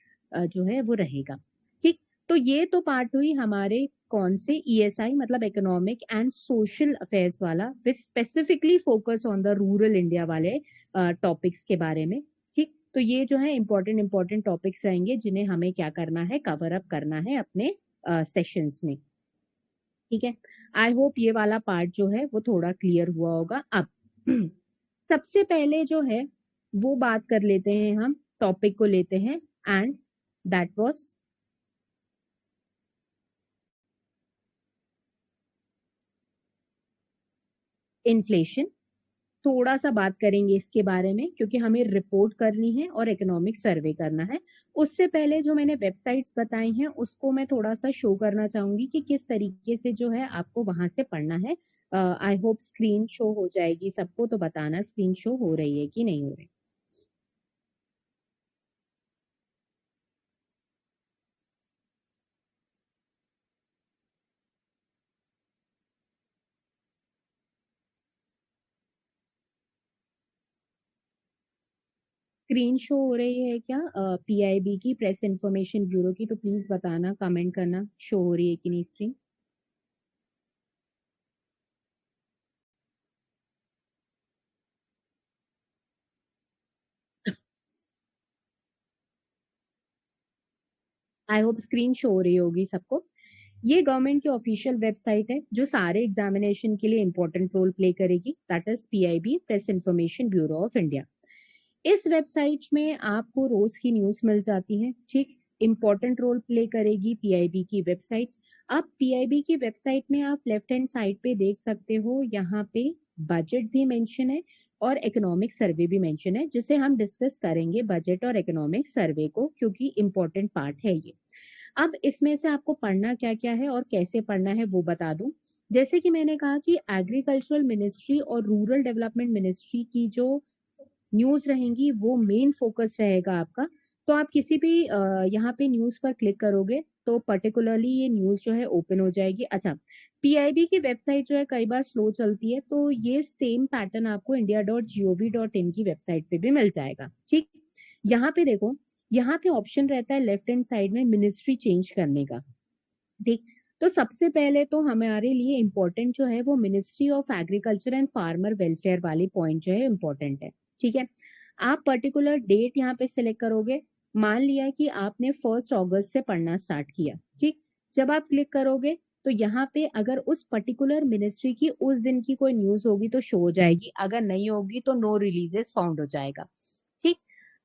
जो है वो रहेगा। ठीक, तो ये तो पार्ट हुई हमारे कौन से ESI मतलब इकोनॉमिक एंड सोशल अफेयर्स वाला, विच specifically focus on the rural India वाले टॉपिक्स के बारे में। ठीक, तो ये जो है इंपॉर्टेंट टॉपिक्स रहेंगे जिन्हें हमें क्या करना है, कवर अप करना है अपने सेशंस में। ठीक है, आई होप ये वाला पार्ट जो है वो थोड़ा क्लियर हुआ होगा। अब सबसे पहले जो है वो बात कर लेते हैं, हम टॉपिक को लेते हैं एंड दैट वाज इन्फ्लेशन। थोड़ा सा बात करेंगे इसके बारे में क्योंकि हमें रिपोर्ट करनी है और इकोनॉमिक सर्वे करना है। उससे पहले जो मैंने वेबसाइट्स बताई हैं उसको मैं थोड़ा सा शो करना चाहूंगी कि किस तरीके से जो है आपको वहां से पढ़ना है। आई होप स्क्रीन शो हो जाएगी सबको, तो बताना स्क्रीन शो हो रही है कि नहीं हो रही। स्क्रीन शो हो रही है क्या PIB की, प्रेस इंफॉर्मेशन ब्यूरो की? तो प्लीज बताना, कमेंट करना शो हो रही है कि नहीं screen. I hope screen show हो रही होगी सबको। ये गवर्नमेंट की ऑफिशियल वेबसाइट है जो सारे एग्जामिनेशन के लिए इंपॉर्टेंट रोल प्ले करेगी, that is PIB, press information bureau of India. इस वेबसाइट में आपको रोज की न्यूज मिल जाती है। ठीक, इंपॉर्टेंट रोल प्ले करेगी PIB की वेबसाइट। अब PIB की वेबसाइट में आप लेफ्ट हैंड साइड पे देख सकते हो, यहाँ पे बजट भी मेंशन है और इकोनॉमिक सर्वे भी मेंशन है, जिसे हम डिस्कस करेंगे बजट और इकोनॉमिक सर्वे को क्योंकि इंपॉर्टेंट पार्ट है ये। अब इसमें से आपको पढ़ना क्या क्या है और कैसे पढ़ना है वो बता दूं। जैसे कि मैंने कहा कि एग्रीकल्चरल मिनिस्ट्री और रूरल डेवलपमेंट मिनिस्ट्री की जो न्यूज रहेंगी वो मेन फोकस रहेगा आपका। तो आप किसी भी यहाँ पे न्यूज पर क्लिक करोगे तो पर्टिकुलरली ये न्यूज जो है ओपन हो जाएगी। अच्छा, PIB की वेबसाइट जो है कई बार स्लो चलती है, तो ये सेम पैटर्न आपको india.gov.in की वेबसाइट पे भी मिल जाएगा। ठीक, यहाँ पे देखो, यहाँ पे ऑप्शन रहता है लेफ्ट हैंड साइड में मिनिस्ट्री चेंज करने का। ठीक, तो सबसे पहले तो हमारे लिए इम्पोर्टेंट जो है वो ministry of agriculture and farmer welfare वाली पॉइंट जो है इम्पोर्टेंट है। ठीक है, आप पर्टिकुलर डेट यहाँ पे सिलेक्ट करोगे। मान लिया कि आपने 1 अगस्त से पढ़ना स्टार्ट किया। ठीक, जब आप क्लिक करोगे तो यहाँ पे अगर उस पर्टिकुलर मिनिस्ट्री की उस दिन की कोई न्यूज होगी तो शो हो जाएगी, अगर नहीं होगी तो नो रिलीजेस फाउंड हो जाएगा। ठीक,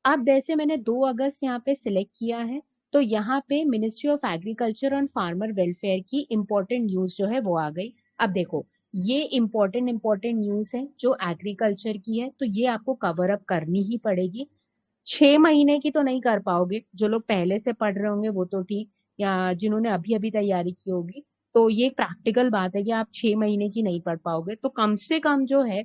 अब जैसे मैंने 2 अगस्त यहाँ पे सिलेक्ट किया है तो यहाँ पे ministry of agriculture and farmer welfare की इंपॉर्टेंट न्यूज जो है वो आ गई। अब देखो, ये इंपॉर्टेंट न्यूज है जो एग्रीकल्चर की है, तो ये आपको कवर अप करनी ही पड़ेगी। 6 महीने की तो नहीं कर पाओगे, जो लोग पहले से पढ़ रहे होंगे वो तो ठीक, या जिन्होंने अभी अभी तैयारी की होगी, तो ये प्रैक्टिकल बात है कि आप 6 महीने की नहीं पढ़ पाओगे। तो कम से कम जो है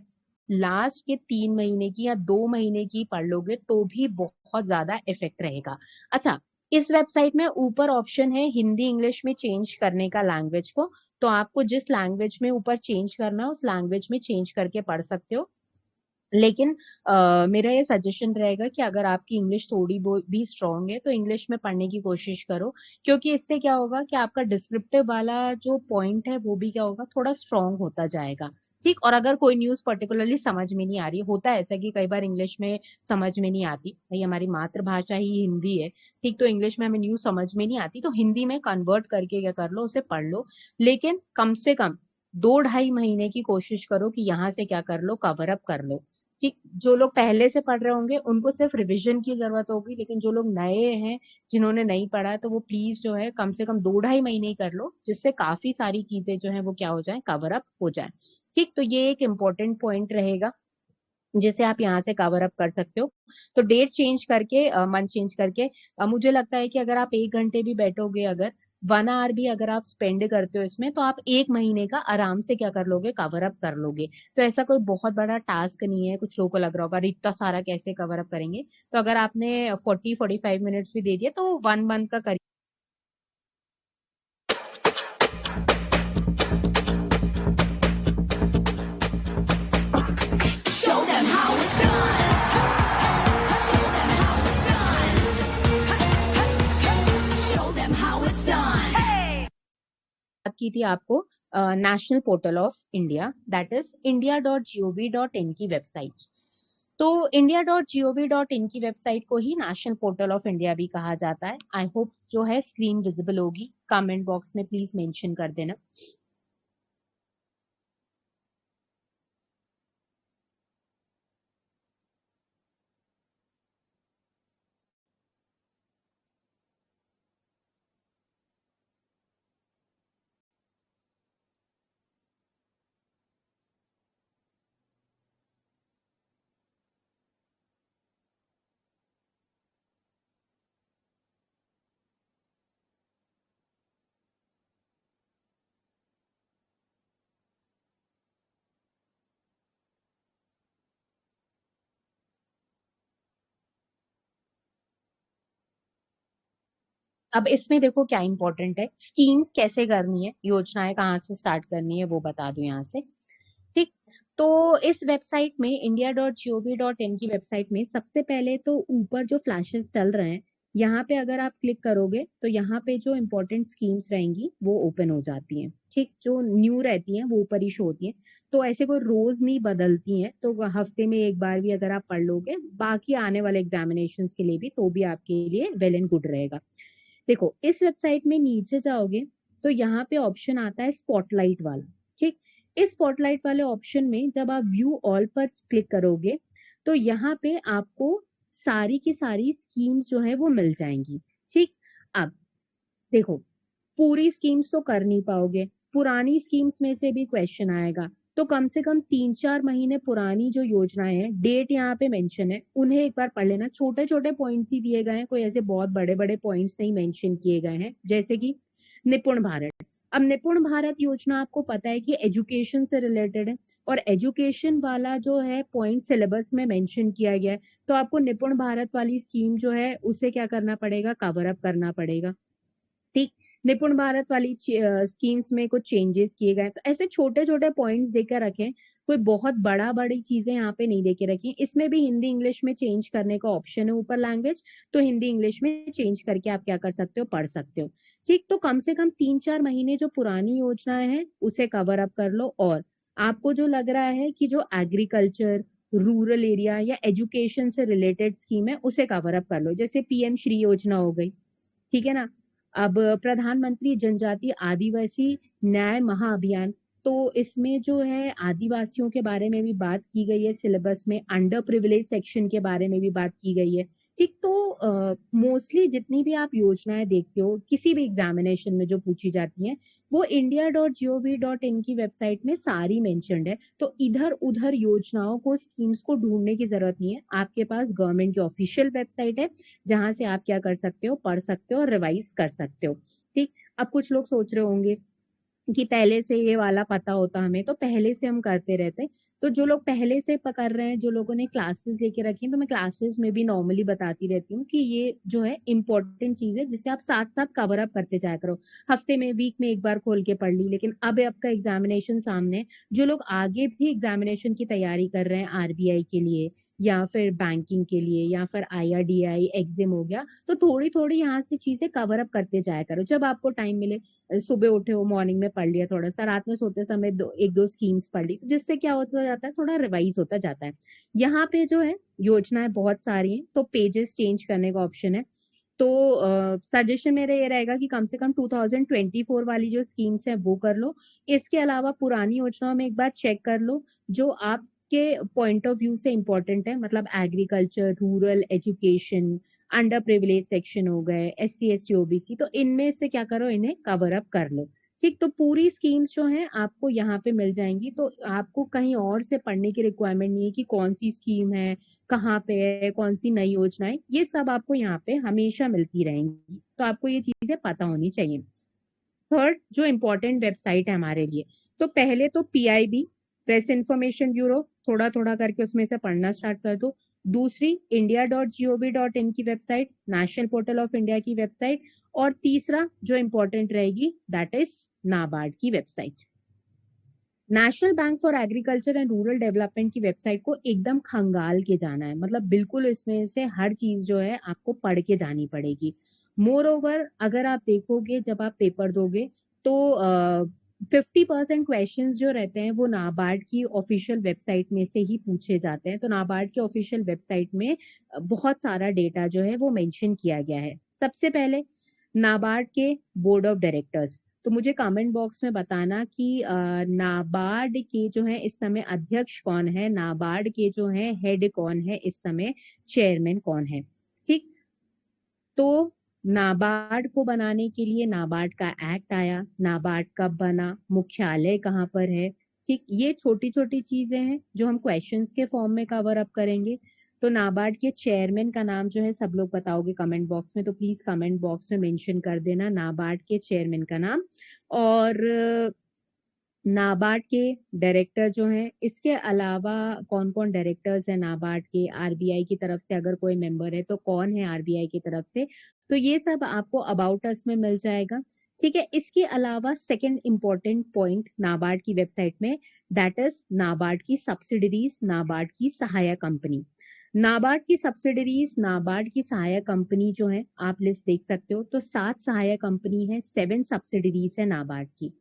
लास्ट के 3 महीने की या 2 महीने की पढ़ लोगे तो भी बहुत ज्यादा इफेक्ट रहेगा। अच्छा, इस वेबसाइट में ऊपर ऑप्शन है हिंदी इंग्लिश में चेंज करने का लैंग्वेज को, तो आपको जिस लैंग्वेज में ऊपर चेंज करना है उस लैंग्वेज में चेंज करके पढ़ सकते हो। लेकिन मेरा ये सजेशन रहेगा कि अगर आपकी इंग्लिश थोड़ी भी स्ट्रांग है तो इंग्लिश में पढ़ने की कोशिश करो, क्योंकि इससे क्या होगा कि आपका डिस्क्रिप्टिव वाला जो पॉइंट है वो भी क्या होगा, थोड़ा स्ट्रांग होता जाएगा। ठीक। और अगर कोई न्यूज़ पर्टिकुलरली समझ में नहीं आ रही, होता है ऐसा कि कई बार इंग्लिश में समझ में नहीं आती, भाई हमारी मातृभाषा ही हिंदी है, ठीक, तो इंग्लिश में हमें न्यूज़ समझ में नहीं आती तो हिंदी में कन्वर्ट करके क्या कर लो, उसे पढ़ लो। लेकिन कम से कम 2 ढाई महीने की कोशिश करो कि यहाँ से क्या कर लो, कवर अप कर लो। ठीक। जो लोग पहले से पढ़ रहे होंगे उनको सिर्फ रिवीजन की जरूरत होगी, लेकिन जो लोग नए हैं, जिन्होंने नहीं पढ़ा है, तो वो प्लीज जो है कम से कम 2 ढाई महीने ही कर लो, जिससे काफी सारी चीजें जो है वो क्या हो जाए, कवर अप हो जाए। ठीक। तो ये एक इम्पोर्टेंट पॉइंट रहेगा जिसे आप यहाँ से कवर अप कर सकते हो। तो डेट चेंज करके, मंथ चेंज करके, मुझे लगता है कि अगर आप 1 घंटे भी बैठोगे, अगर 1 आवर भी अगर आप स्पेंड करते हो इसमें, तो आप 1 महीने का आराम से क्या कर लोगे, कवर अप कर लोगे। तो ऐसा कोई बहुत बड़ा टास्क नहीं है। कुछ लोगों को लग रहा होगा अरे इतना सारा कैसे कवर अप करेंगे, तो अगर आपने 40-45 मिनट्स भी दे दिया तो 1 मंथ का करिए। Show them how it's done. Show them how it's done. Show them how it's done. बात की थी आपको national portal of India, that is india.gov.in की वेबसाइट। तो india.gov.in की वेबसाइट को ही नेशनल पोर्टल ऑफ इंडिया भी कहा जाता है। आई होप जो है स्क्रीन विजिबल होगी, कमेंट बॉक्स में प्लीज मेंशन कर देना। अब इसमें देखो क्या इंपॉर्टेंट है, स्कीम्स कैसे करनी है, योजनाएं कहाँ से स्टार्ट करनी है वो बता दूं यहाँ से। ठीक। तो इस वेबसाइट में india.gov.in की वेबसाइट में सबसे पहले तो ऊपर जो फ्लैशेस चल रहे हैं, यहाँ पे अगर आप क्लिक करोगे तो यहाँ पे जो इम्पोर्टेंट स्कीम्स रहेंगी वो ओपन हो जाती हैं। ठीक। जो न्यू रहती हैं वो ऊपर ही शो होती हैं, तो ऐसे कोई रोज नहीं बदलती हैं, तो हफ्ते में एक बार भी अगर आप पढ़ लोगे बाकी आने वाले एग्जामिनेशन के लिए भी, तो भी आपके लिए वेल एंड गुड रहेगा। देखो इस वेबसाइट में नीचे जाओगे तो यहाँ पे ऑप्शन आता है स्पॉटलाइट वाला। ठीक। इस स्पॉटलाइट वाले ऑप्शन में जब आप व्यू ऑल पर क्लिक करोगे तो यहाँ पे आपको सारी की सारी स्कीम्स जो है वो मिल जाएंगी। ठीक। अब देखो पूरी स्कीम्स तो कर नहीं पाओगे, पुरानी स्कीम्स में से भी क्वेश्चन आएगा, तो कम से कम 3-4 महीने पुरानी जो योजनाएं हैं, डेट यहाँ पे मेंशन है, उन्हें एक बार पढ़ लेना। छोटे छोटे पॉइंट्स ही दिए गए हैं, कोई ऐसे बहुत बड़े बड़े पॉइंट्स नहीं मेंशन किए गए हैं। जैसे कि निपुण भारत, अब निपुण भारत योजना आपको पता है कि एजुकेशन से रिलेटेड है, और एजुकेशन वाला जो है पॉइंट सिलेबस में मेंशन किया गया है, तो आपको निपुण भारत वाली स्कीम जो है उसे क्या करना पड़ेगा, कवर अप करना पड़ेगा। ठीक। निपुण भारत वाली स्कीम्स में कुछ चेंजेस किए गए, तो ऐसे छोटे छोटे पॉइंट्स देकर रखें, कोई बहुत बड़ी चीजें यहाँ पे नहीं देके रखी। इसमें भी हिंदी इंग्लिश में चेंज करने का ऑप्शन है ऊपर लैंग्वेज, तो हिंदी इंग्लिश में चेंज करके आप क्या कर सकते हो, पढ़ सकते हो। ठीक। तो कम से कम 3-4 महीने जो पुरानी योजनाएं हैं उसे कवर अप कर लो, और आपको जो लग रहा है कि जो एग्रीकल्चर, रूरल एरिया या एजुकेशन से रिलेटेड स्कीम है उसे कवर अप कर लो, जैसे पीएम श्री योजना हो गई। ठीक है ना। अब प्रधानमंत्री जनजातीय आदिवासी न्याय महाअभियान, तो इसमें जो है आदिवासियों के बारे में भी बात की गई है, सिलेबस में अंडर प्रिविलेज सेक्शन के बारे में भी बात की गई है। ठीक। तो मोस्टली जितनी भी आप योजनाएं देखते हो किसी भी एग्जामिनेशन में जो पूछी जाती हैं, वो india.gov.in की वेबसाइट में सारी मेंशन्ड है। तो इधर उधर योजनाओं को, स्कीम्स को ढूंढने की जरूरत नहीं है, आपके पास गवर्नमेंट की ऑफिशियल वेबसाइट है जहां से आप क्या कर सकते हो, पढ़ सकते हो और रिवाइज कर सकते हो। ठीक। अब कुछ लोग सोच रहे होंगे कि पहले से ये वाला पता होता हमें तो पहले से हम करते रहते, तो जो लोग पहले से पकड़ रहे हैं, जो लोगों ने क्लासेस लेके रखी हैं, तो मैं क्लासेस में भी नॉर्मली बताती रहती हूँ कि ये जो है इम्पोर्टेंट चीज है, जिसे आप साथ साथ कवर अप करते जाया करो। हफ्ते में, वीक में एक बार खोल के पढ़ ली, लेकिन अब आपका एग्जामिनेशन सामने है। जो लोग आगे भी एग्जामिनेशन की तैयारी कर रहे हैं, आरबीआई के लिए या फिर बैंकिंग के लिए या फिर आईआरडीआई एग्जाम हो गया, तो थोड़ी थोड़ी यहाँ से चीजें कवर अप करते जाया करो जब आपको टाइम मिले। सुबह उठे हो, मॉर्निंग में पढ़ लिया थोड़ा सा, रात में सोते समय एक दो स्कीम्स पढ़ ली, तो जिससे क्या होता जाता है, थोड़ा रिवाइज होता जाता है। यहाँ पे जो है योजनाएं बहुत सारी हैं, तो पेजेस चेंज करने का ऑप्शन है। तो सजेशन मेरा ये रहेगा कि कम से कम 2024 वाली जो स्कीम्स है वो कर लो। इसके अलावा पुरानी योजनाओं में एक बार चेक कर लो जो आपके पॉइंट ऑफ व्यू से इम्पोर्टेंट है, मतलब agriculture, rural, education, under privilege section हो गए, SC ST OBC, तो इनमें से क्या करो, इन्हें कवर अप कर लो। ठीक, तो पूरी स्कीम्स जो हैं आपको यहाँ पे मिल जाएंगी, तो आपको कहीं और से पढ़ने की रिक्वायरमेंट नहीं है कि कौन सी स्कीम है, कहाँ पे है, कौन सी नई योजनाएं, ये सब आपको यहाँ पे हमेशा मिलती रहेंगी, तो आपको ये चीजें पता होनी चाहिए। थर्ड, जो इम्पोर्टेंट वेबसाइट है हमारे लिए, तो पहले तो PIB, प्रेस इंफॉर्मेशन ब्यूरो, थोड़ा थोड़ा करके उसमें से पढ़ना स्टार्ट कर दो। दूसरी, india.gov.in की website, national portal of India की वेबसाइट। और तीसरा जो इम्पोर्टेंट रहेगी, दैट इज नाबार्ड की website. National bank for agriculture and rural development की वेबसाइट को एकदम खंगाल के जाना है, मतलब बिल्कुल इसमें से हर चीज जो है आपको पढ़ के जानी पड़ेगी। मोर ओवर, अगर आप देखोगे जब आप पेपर दोगे, तो 50% क्वेश्चंस जो रहते हैं वो नाबार्ड की ऑफिशियल वेबसाइट में से ही पूछे जाते हैं। तो नाबार्ड की ऑफिशियल वेबसाइट में बहुत सारा डेटा जो है वो मेंशन किया गया है। सबसे पहले नाबार्ड के बोर्ड ऑफ डायरेक्टर्स, तो मुझे कमेंट बॉक्स में बताना कि नाबार्ड के जो है इस समय अध्यक्ष कौन है, नाबार्ड के जो है हेड कौन है इस समय, चेयरमैन कौन है। ठीक, तो नाबार्ड को बनाने के लिए नाबार्ड का एक्ट आया, नाबार्ड कब बना, मुख्यालय कहाँ पर है। ठीक, ये छोटी छोटी चीजें हैं जो हम क्वेश्चंस के फॉर्म में कवर अप करेंगे। तो नाबार्ड के चेयरमैन का नाम जो है सब लोग बताओगे कमेंट बॉक्स में, तो प्लीज कमेंट बॉक्स में मेंशन कर देना नाबार्ड के चेयरमैन का नाम। और नाबार्ड के डायरेक्टर जो हैं, इसके अलावा कौन कौन डायरेक्टर्स हैं नाबार्ड के, आरबीआई की तरफ से अगर कोई मेंबर है तो कौन है आरबीआई की तरफ से, तो ये सब आपको अबाउट अस में मिल जाएगा। ठीक है, इसके अलावा सेकंड इंपॉर्टेंट पॉइंट नाबार्ड की वेबसाइट में, दैट इज नाबार्ड की सब्सिडरीज, नाबार्ड की सहायक कंपनी। नाबार्ड की सब्सिडरीज, नाबार्ड की सहायक कंपनी जो है, आप लिस्ट देख सकते हो, तो 7 सहायक कंपनी है, 7 सब्सिडरीज है नाबार्ड की।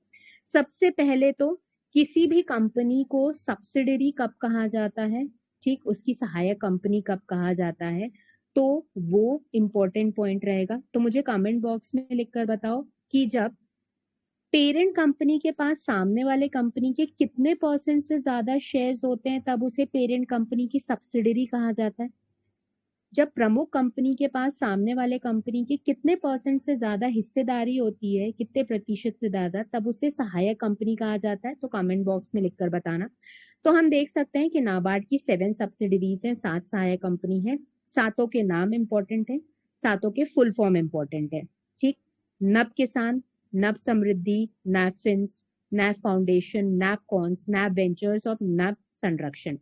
सबसे पहले तो किसी भी कंपनी को सब्सिडरी कब कहा जाता है, ठीक, उसकी सहायक कंपनी कब कहा जाता है, तो वो इम्पोर्टेंट पॉइंट रहेगा। तो मुझे कमेंट बॉक्स में लिखकर बताओ कि जब पेरेंट कंपनी के पास सामने वाले कंपनी के कितने % से ज्यादा शेयर्स होते हैं, तब उसे पेरेंट कंपनी की सब्सिडरी कहा जाता है। जब प्रमुख कंपनी के पास सामने वाले कंपनी के कितने % से ज्यादा हिस्सेदारी होती है, कितने प्रतिशत से ज्यादा, तब उसे सहायक कंपनी कहा जाता है। तो कमेंट बॉक्स में लिखकर बताना। तो हम देख सकते हैं कि नाबार्ड की 7 सब्सिडरीज हैं, 7 सहायक कंपनी है, सातों के नाम इंपॉर्टेंट है, सातों के फुल फॉर्म इंपॉर्टेंट है। ठीक, नब किसान, नब समृद्धि, नैफिन्स, नैफ फाउंडेशन, नैफकॉन्स, नैफ वेंचर्स और नैफ संरक्षण।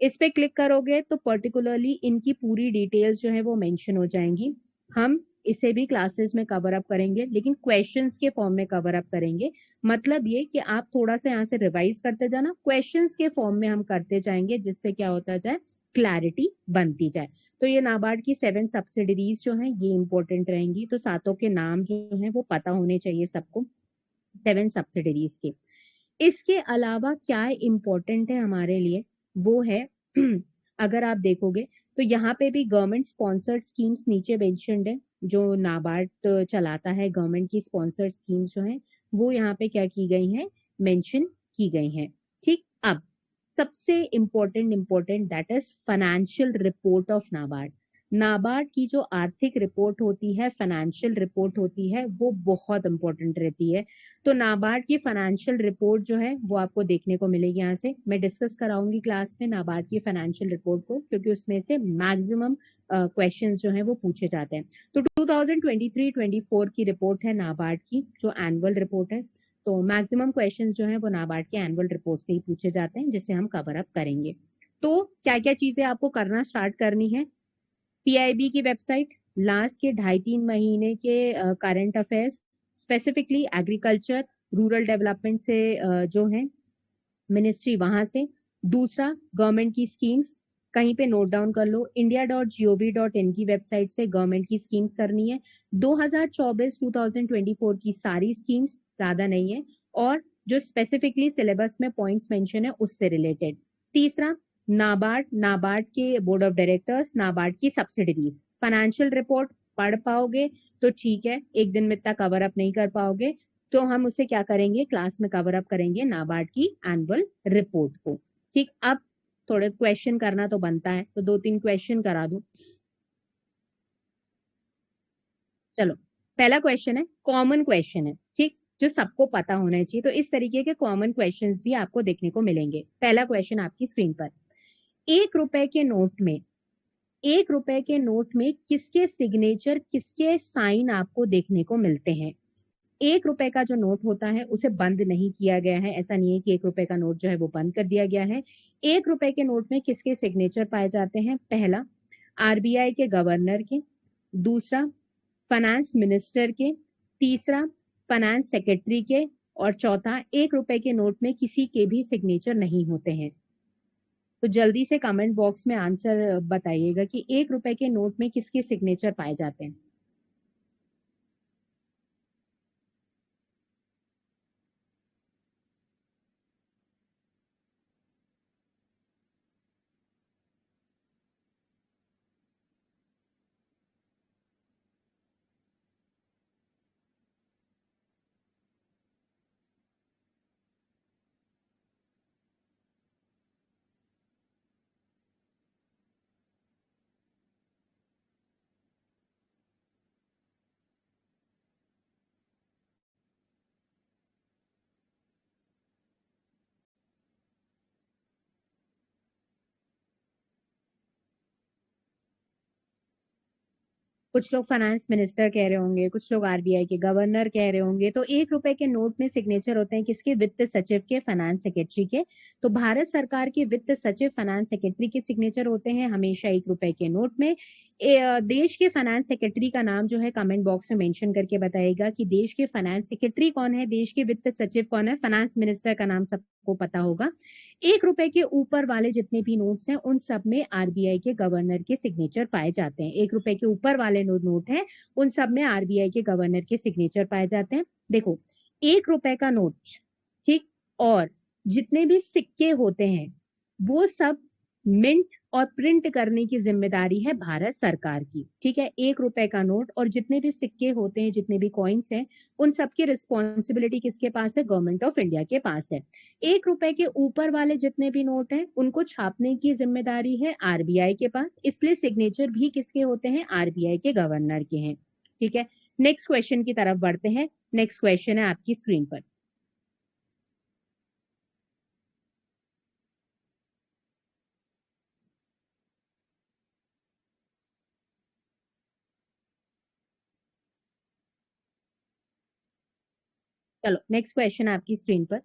इस पे क्लिक करोगे तो पर्टिकुलरली इनकी पूरी डिटेल्स जो है वो मेंशन हो जाएंगी। हम इसे भी क्लासेस में कवर अप करेंगे, लेकिन क्वेश्चंस के फॉर्म में कवर अप करेंगे। मतलब ये कि आप थोड़ा सा यहाँ से रिवाइज करते जाना, क्वेश्चंस के फॉर्म में हम करते जाएंगे, जिससे क्या होता जाए, क्लैरिटी बनती जाए। तो ये नाबार्ड की 7 सब्सिडरीज जो हैं ये इंपॉर्टेंट रहेंगी, तो सातों के नाम जो है वो पता होने चाहिए सबको, 7 सब्सिडरीज के। इसके अलावा क्या इम्पोर्टेंट है हमारे लिए, वो है अगर आप देखोगे तो यहाँ पे भी गवर्नमेंट स्पॉन्सर्ड स्कीम्स नीचे मेंशन्ड है, जो नाबार्ड चलाता है। गवर्नमेंट की स्पॉन्सर्ड स्कीम्स जो है वो यहाँ पे क्या की गई हैं, मेंशन की गई हैं। ठीक, अब सबसे important that is financial report of NABARD. NABARD की जो आर्थिक रिपोर्ट होती है, फाइनेंशियल रिपोर्ट होती है, वो बहुत इंपॉर्टेंट रहती है। तो नाबार्ड की फाइनेंशियल रिपोर्ट जो है वो आपको देखने को मिलेगी। यहाँ से मैं डिस्कस कराऊंगी क्लास में नाबार्ड की फाइनेंशियल रिपोर्ट को, क्योंकि उसमें से मैक्सिमम क्वेश्चंस जो है वो पूछे जाते हैं। तो 2023-24 की रिपोर्ट है नाबार्ड की, जो एनुअल रिपोर्ट है। तो मैक्सिमम क्वेश्चंस जो हैं वो नाबार्ड के एनुअल रिपोर्ट से ही पूछे जाते हैं, जिसे हम कवर अप करेंगे। तो क्या क्या चीजें आपको करना स्टार्ट करनी है? पीआईबी की वेबसाइट, लास्ट के 2.5-3 महीने के current affairs, specifically agriculture rural development से जो है मिनिस्ट्री, वहां से। दूसरा, गवर्नमेंट की स्कीम्स, कहीं पे नोट डाउन कर लो, india.gov.in की वेबसाइट से गवर्नमेंट की स्कीम्स करनी है। 2024 की सारी स्कीम्स, ज्यादा नहीं है, और जो स्पेसिफिकली सिलेबस में पॉइंट्स मेंशन है उससे रिलेटेड। तीसरा, नाबार्ड के बोर्ड ऑफ डायरेक्टर्स, नाबार्ड की सब्सिडरीज, फाइनेंशियल रिपोर्ट पढ़ पाओगे तो ठीक है, एक दिन में इतना कवर अप नहीं कर पाओगे तो हम उसे क्या करेंगे, क्लास में कवर अप करेंगे नाबार्ड की एनुअल रिपोर्ट को। ठीक, अब थोड़े क्वेश्चन करना तो बनता है, तो 2-3 क्वेश्चन करा दूं। चलो, पहला क्वेश्चन है, कॉमन क्वेश्चन है, ठीक, जो सबको पता होना चाहिए। तो इस तरीके के कॉमन क्वेश्चंस भी आपको देखने को मिलेंगे। पहला क्वेश्चन आपकी स्क्रीन पर, 1 रुपए के नोट में, 1 रुपए के नोट में किसके सिग्नेचर, किसके साइन आपको देखने को मिलते हैं? 1 रुपए का जो नोट होता है उसे बंद नहीं किया गया है, ऐसा नहीं है कि 1 रुपए का नोट जो है वो बंद कर दिया गया है। 1 रुपए के नोट में किसके सिग्नेचर पाए जाते हैं? पहला, आरबीआई के गवर्नर के, दूसरा फाइनेंस मिनिस्टर के, तीसरा फाइनेंस सेक्रेटरी के, और चौथा, 1 रुपए के नोट में किसी के भी सिग्नेचर नहीं होते हैं। तो जल्दी से कमेंट बॉक्स में आंसर बताइएगा कि 1 रुपए के नोट में किसके सिग्नेचर पाए जाते हैं। कुछ लोग फाइनेंस मिनिस्टर कह रहे होंगे, कुछ लोग आरबीआई के गवर्नर कह रहे होंगे। तो 1 रुपए के नोट में सिग्नेचर होते हैं किसके? वित्त सचिव के, फाइनेंस सेक्रेटरी के। तो भारत सरकार के वित्त सचिव, फाइनेंस सेक्रेटरी के सिग्नेचर होते हैं हमेशा 1 रुपए के नोट में। देश के फाइनेंस सेक्रेटरी का नाम जो है कमेंट बॉक्स में मेंशन करके बताइएगा कि देश के फाइनेंस सेक्रेटरी कौन है, देश के वित्त सचिव कौन है। फाइनेंस मिनिस्टर का नाम सबको पता होगा। 1 रुपए के ऊपर वाले जितने भी नोट्स हैं उन सब में आरबीआई के गवर्नर के सिग्नेचर पाए जाते हैं। 1 रुपए के ऊपर वाले नोट हैं उन सब में आरबीआई के गवर्नर के सिग्नेचर पाए जाते हैं। देखो, 1 रुपए का नोट, ठीक, और जितने भी सिक्के होते हैं वो सब मिंट और प्रिंट करने की जिम्मेदारी है भारत सरकार की। ठीक है, 1 रुपए का नोट और जितने भी सिक्के होते हैं, जितने भी कॉइन्स हैं, उन सब की रिस्पॉन्सिबिलिटी किसके पास है? गवर्नमेंट ऑफ इंडिया के पास है। 1 रुपए के ऊपर वाले जितने भी नोट हैं उनको छापने की जिम्मेदारी है आरबीआई के पास, इसलिए सिग्नेचर भी किसके होते हैं? आरबीआई के गवर्नर के हैं। ठीक है, नेक्स्ट क्वेश्चन की तरफ बढ़ते हैं। नेक्स्ट क्वेश्चन है आपकी स्क्रीन पर, चलो नेक्स्ट क्वेश्चन आपकी स्क्रीन पर,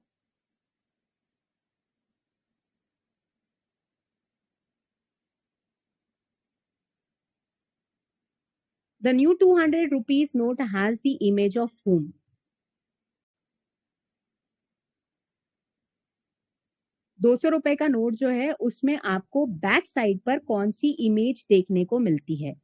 the new 200 rupees note has the image of whom? 200 रुपए का नोट जो है उसमें आपको बैक साइड पर कौन सी इमेज देखने को मिलती है?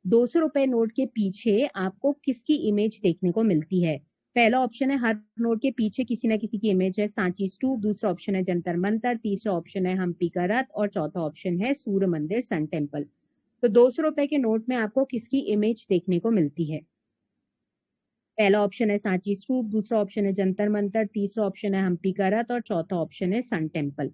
200 रुपए नोट के पीछे आपको किसकी इमेज देखने को मिलती है? पहला ऑप्शन है हर नोट के पीछे किसी ना किसी की इमेज है, सांची स्तूप। दूसरा ऑप्शन है जंतर मंतर। तीसरा ऑप्शन है हम्पी का रथ। और चौथा ऑप्शन है सूर्य मंदिर, सन टेम्पल। तो 200 रुपए के नोट में आपको किसकी इमेज देखने को मिलती है? पहला ऑप्शन है सांची स्तूप, दूसरा ऑप्शन है जंतर मंतर, तीसरा ऑप्शन है हम्पी का रथ और चौथा ऑप्शन है सन टेम्पल।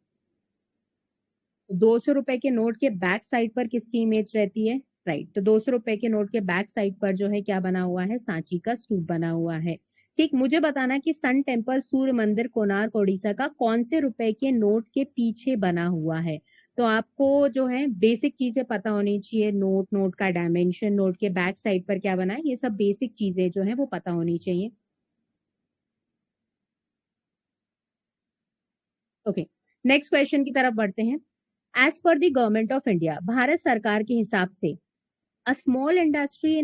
200 रुपए के नोट के बैक साइड पर किसकी इमेज रहती है? राइट, तो 200 रुपए के नोट के बैक साइड पर जो है क्या बना हुआ है? सांची का स्तूप बना हुआ है। ठीक, मुझे बताना कि सन टेम्पल, सूर्य मंदिर, कोणार्क ओडिशा का कौन से रुपए के नोट के पीछे बना हुआ है? तो आपको जो है बेसिक चीजें पता होनी चाहिए, नोट, नोट का डायमेंशन, नोट के बैक साइड पर क्या बना है, ये सब बेसिक चीजें जो है वो पता होनी चाहिए। ओके, नेक्स्ट क्वेश्चन की तरफ बढ़ते हैं। As per the government of India, Bharat सरकार के हिसाब से a small industry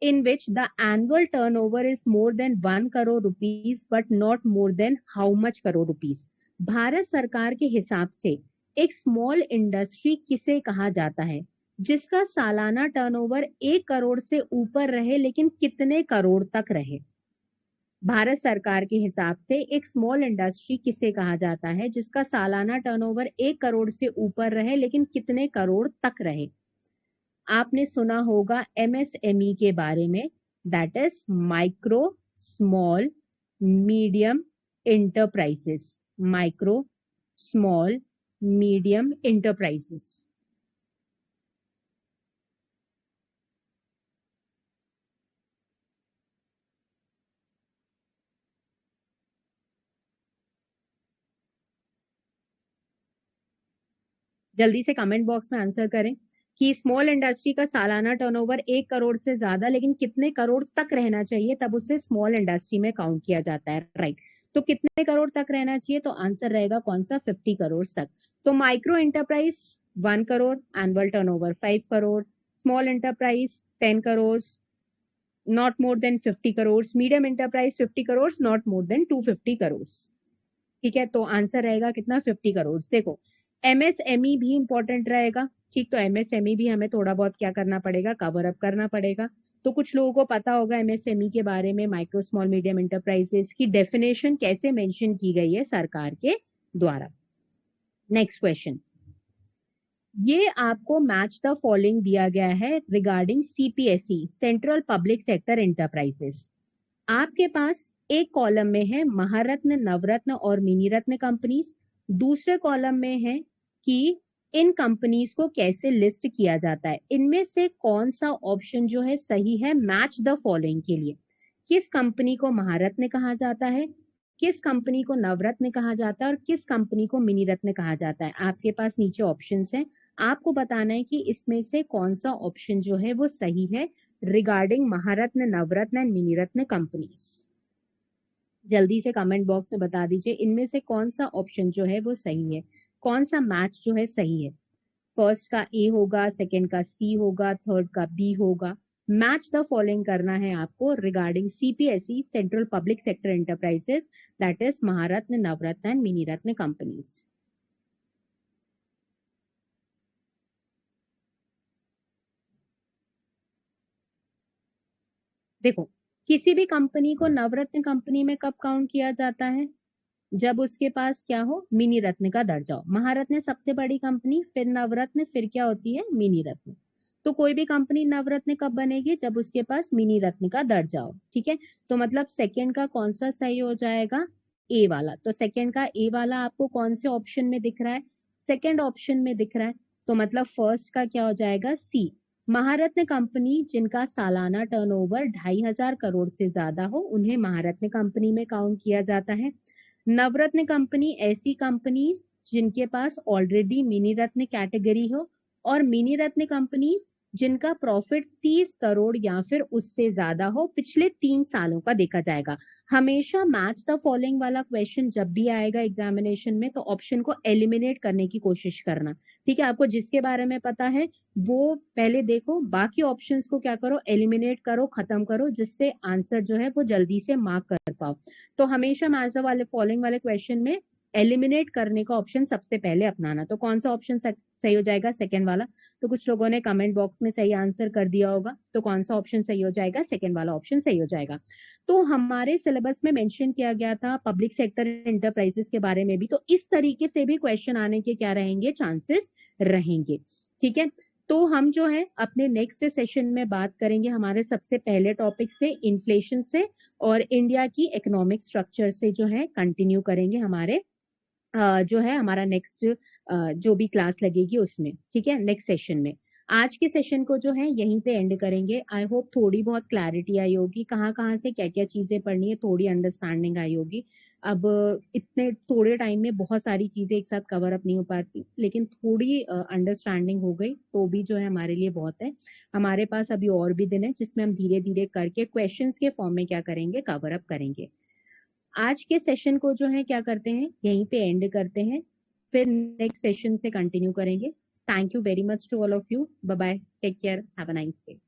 in which the annual turnover is more than 1 crore rupees but not more than how much crore rupees? Bharat सरकार के हिसाब से एक स्मॉल इंडस्ट्री किसे कहा जाता है जिसका सालाना टर्नओवर 1 करोड़ से ऊपर रहे लेकिन कितने करोड़ तक रहे? भारत सरकार के हिसाब से एक स्मॉल इंडस्ट्री किसे कहा जाता है जिसका सालाना टर्नओवर 1 करोड़ से ऊपर रहे लेकिन कितने करोड़ तक रहे? आपने सुना होगा एमएसएमई के बारे में, that is micro small medium enterprises. Micro small medium enterprises. जल्दी से कमेंट बॉक्स में आंसर करें कि स्मॉल इंडस्ट्री का सालाना टर्नओवर 1 करोड़ से ज्यादा लेकिन कितने करोड़ तक रहना चाहिए तब उसे स्मॉल इंडस्ट्री में काउंट किया जाता है, राइट? तो कितने करोड़ तक रहना चाहिए? तो आंसर रहेगा कौन सा? 50 करोड़ तक। तो micro enterprise 1 crore, annual turnover 5 crore, small enterprise 10 crore, not more than 50 crore, medium enterprise 50 crore, not more than 250 crore. ठीक है, तो आंसर रहेगा कितना? 50 करोड़। देखो, एमएसएमई भी इंपॉर्टेंट रहेगा, ठीक? तो एमएसएमई भी हमें थोड़ा बहुत क्या करना पड़ेगा? कवर अप करना पड़ेगा। तो कुछ लोगों को पता होगा एमएसएमई के बारे में, माइक्रो स्मॉल मीडियम एंटरप्राइजेस की डेफिनेशन कैसे मेंशन की गई है सरकार के द्वारा। नेक्स्ट क्वेश्चन, ये आपको मैच द फॉलोइंग दिया गया है regarding CPSE, central public sector enterprises. आपके पास एक कॉलम में है महारत्न, नवरत्न और मिनी रत्न कंपनीज, दूसरे कॉलम में है कि इन कंपनीज को कैसे लिस्ट किया जाता है। इनमें से कौन सा ऑप्शन जो है सही है मैच द फॉलोइंग के लिए? किस कंपनी को महारत्न कहा जाता है, किस कंपनी को नवरत्न कहा जाता है और किस कंपनी को मिनी रत्न कहा जाता है? आपके पास नीचे ऑप्शंस हैं, आपको बताना है कि इसमें से कौन सा ऑप्शन जो है वो सही है regarding Maharatna, Navratna and mini Ratna companies. जल्दी से कमेंट बॉक्स में बता दीजिए इनमें से कौन सा ऑप्शन जो है वो सही है, कौन सा मैच जो है सही है। फर्स्ट का ए होगा, सेकंड का सी होगा, थर्ड का बी होगा। मैच द फॉलोइंग करना है आपको regarding CPSE, central public sector enterprises, that is Maharatna, Navratna and mini Ratna companies. देखो, किसी भी कंपनी को नवरत्न कंपनी में कब काउंट किया जाता है? जब उसके पास क्या हो? मिनी रत्न का दर्जा हो। महारत्न सबसे बड़ी कंपनी, फिर नवरत्न, फिर क्या होती है? मिनी रत्न। तो कोई भी कंपनी नवरत्न कब बनेगी? जब उसके पास मिनी रत्न का दर्जा हो, ठीक है? तो मतलब सेकंड का कौन सा सही हो जाएगा? ए वाला। तो सेकंड का ए वाला आपको कौन से ऑप्शन में दिख रहा है? सेकंड ऑप्शन में दिख रहा है। तो मतलब फर्स्ट का क्या हो जाएगा? सी। महारत्न कंपनी जिनका सालाना टर्नओवर 2,500 करोड़ से ज्यादा हो उन्हें महारत्न कंपनी में काउंट किया जाता है। नवरत्न कंपनी ऐसी कंपनी जिनके पास ऑलरेडी मिनी रत्न कैटेगरी हो, और मिनी रत्न कंपनी जिनका प्रॉफिट 30 करोड़ या फिर उससे ज्यादा हो पिछले 3 सालों का देखा जाएगा। हमेशा मैच द फॉलोइंग वाला क्वेश्चन जब भी आएगा एग्जामिनेशन में तो ऑप्शन को एलिमिनेट करने की कोशिश करना, ठीक है? आपको जिसके बारे में पता है वो पहले देखो, बाकी ऑप्शंस को क्या करो? एलिमिनेट करो, खत्म करो, जिससे आंसर जो है वो जल्दी से मार्क कर पाओ। तो हमेशा मैच द वाले फॉलोइंग वाले क्वेश्चन में एलिमिनेट करने का ऑप्शन सबसे पहले अपनाना। तो कौन सा ऑप्शन सही हो जाएगा? सेकंड वाला। तो कुछ लोगों ने कमेंट बॉक्स में सही आंसर कर दिया होगा, तो कौन सा ऑप्शन सही हो जाएगा? सेकंड वाला ऑप्शन सही हो जाएगा। तो हमारे सिलेबस में मेंशन किया गया था पब्लिक सेक्टर एंटरप्राइजेस के बारे में भी, तो इस तरीके से भी क्वेश्चन आने के क्या रहेंगे? चांसेस रहेंगे, ठीक है? तो हम जो है अपने नेक्स्ट सेशन में बात करेंगे हमारे सबसे पहले टॉपिक से, इन्फ्लेशन से, और इंडिया की इकोनॉमिक स्ट्रक्चर से जो है कंटिन्यू करेंगे हमारे जो है हमारा नेक्स्ट जो भी क्लास लगेगी उसमें, ठीक है? नेक्स्ट सेशन में। आज के सेशन को जो है यहीं पे एंड करेंगे। आई होप थोड़ी बहुत क्लैरिटी आई होगी, कहाँ कहाँ से क्या क्या चीजें पढ़नी है, थोड़ी अंडरस्टैंडिंग आई होगी। अब इतने थोड़े टाइम में बहुत सारी चीजें एक साथ कवर अप नहीं हो पाती, लेकिन थोड़ी अंडरस्टैंडिंग हो गई तो भी जो है हमारे लिए बहुत है। हमारे पास अभी और भी दिन है जिसमें हम धीरे धीरे करके क्वेश्चंस के फॉर्म में क्या करेंगे? कवर अप करेंगे। आज के सेशन को जो है क्या करते हैं, यहीं पे एंड करते हैं, फिर नेक्स्ट सेशन से कंटिन्यू करेंगे। Thank you very much to all of you. Bye bye, take care, have a nice day.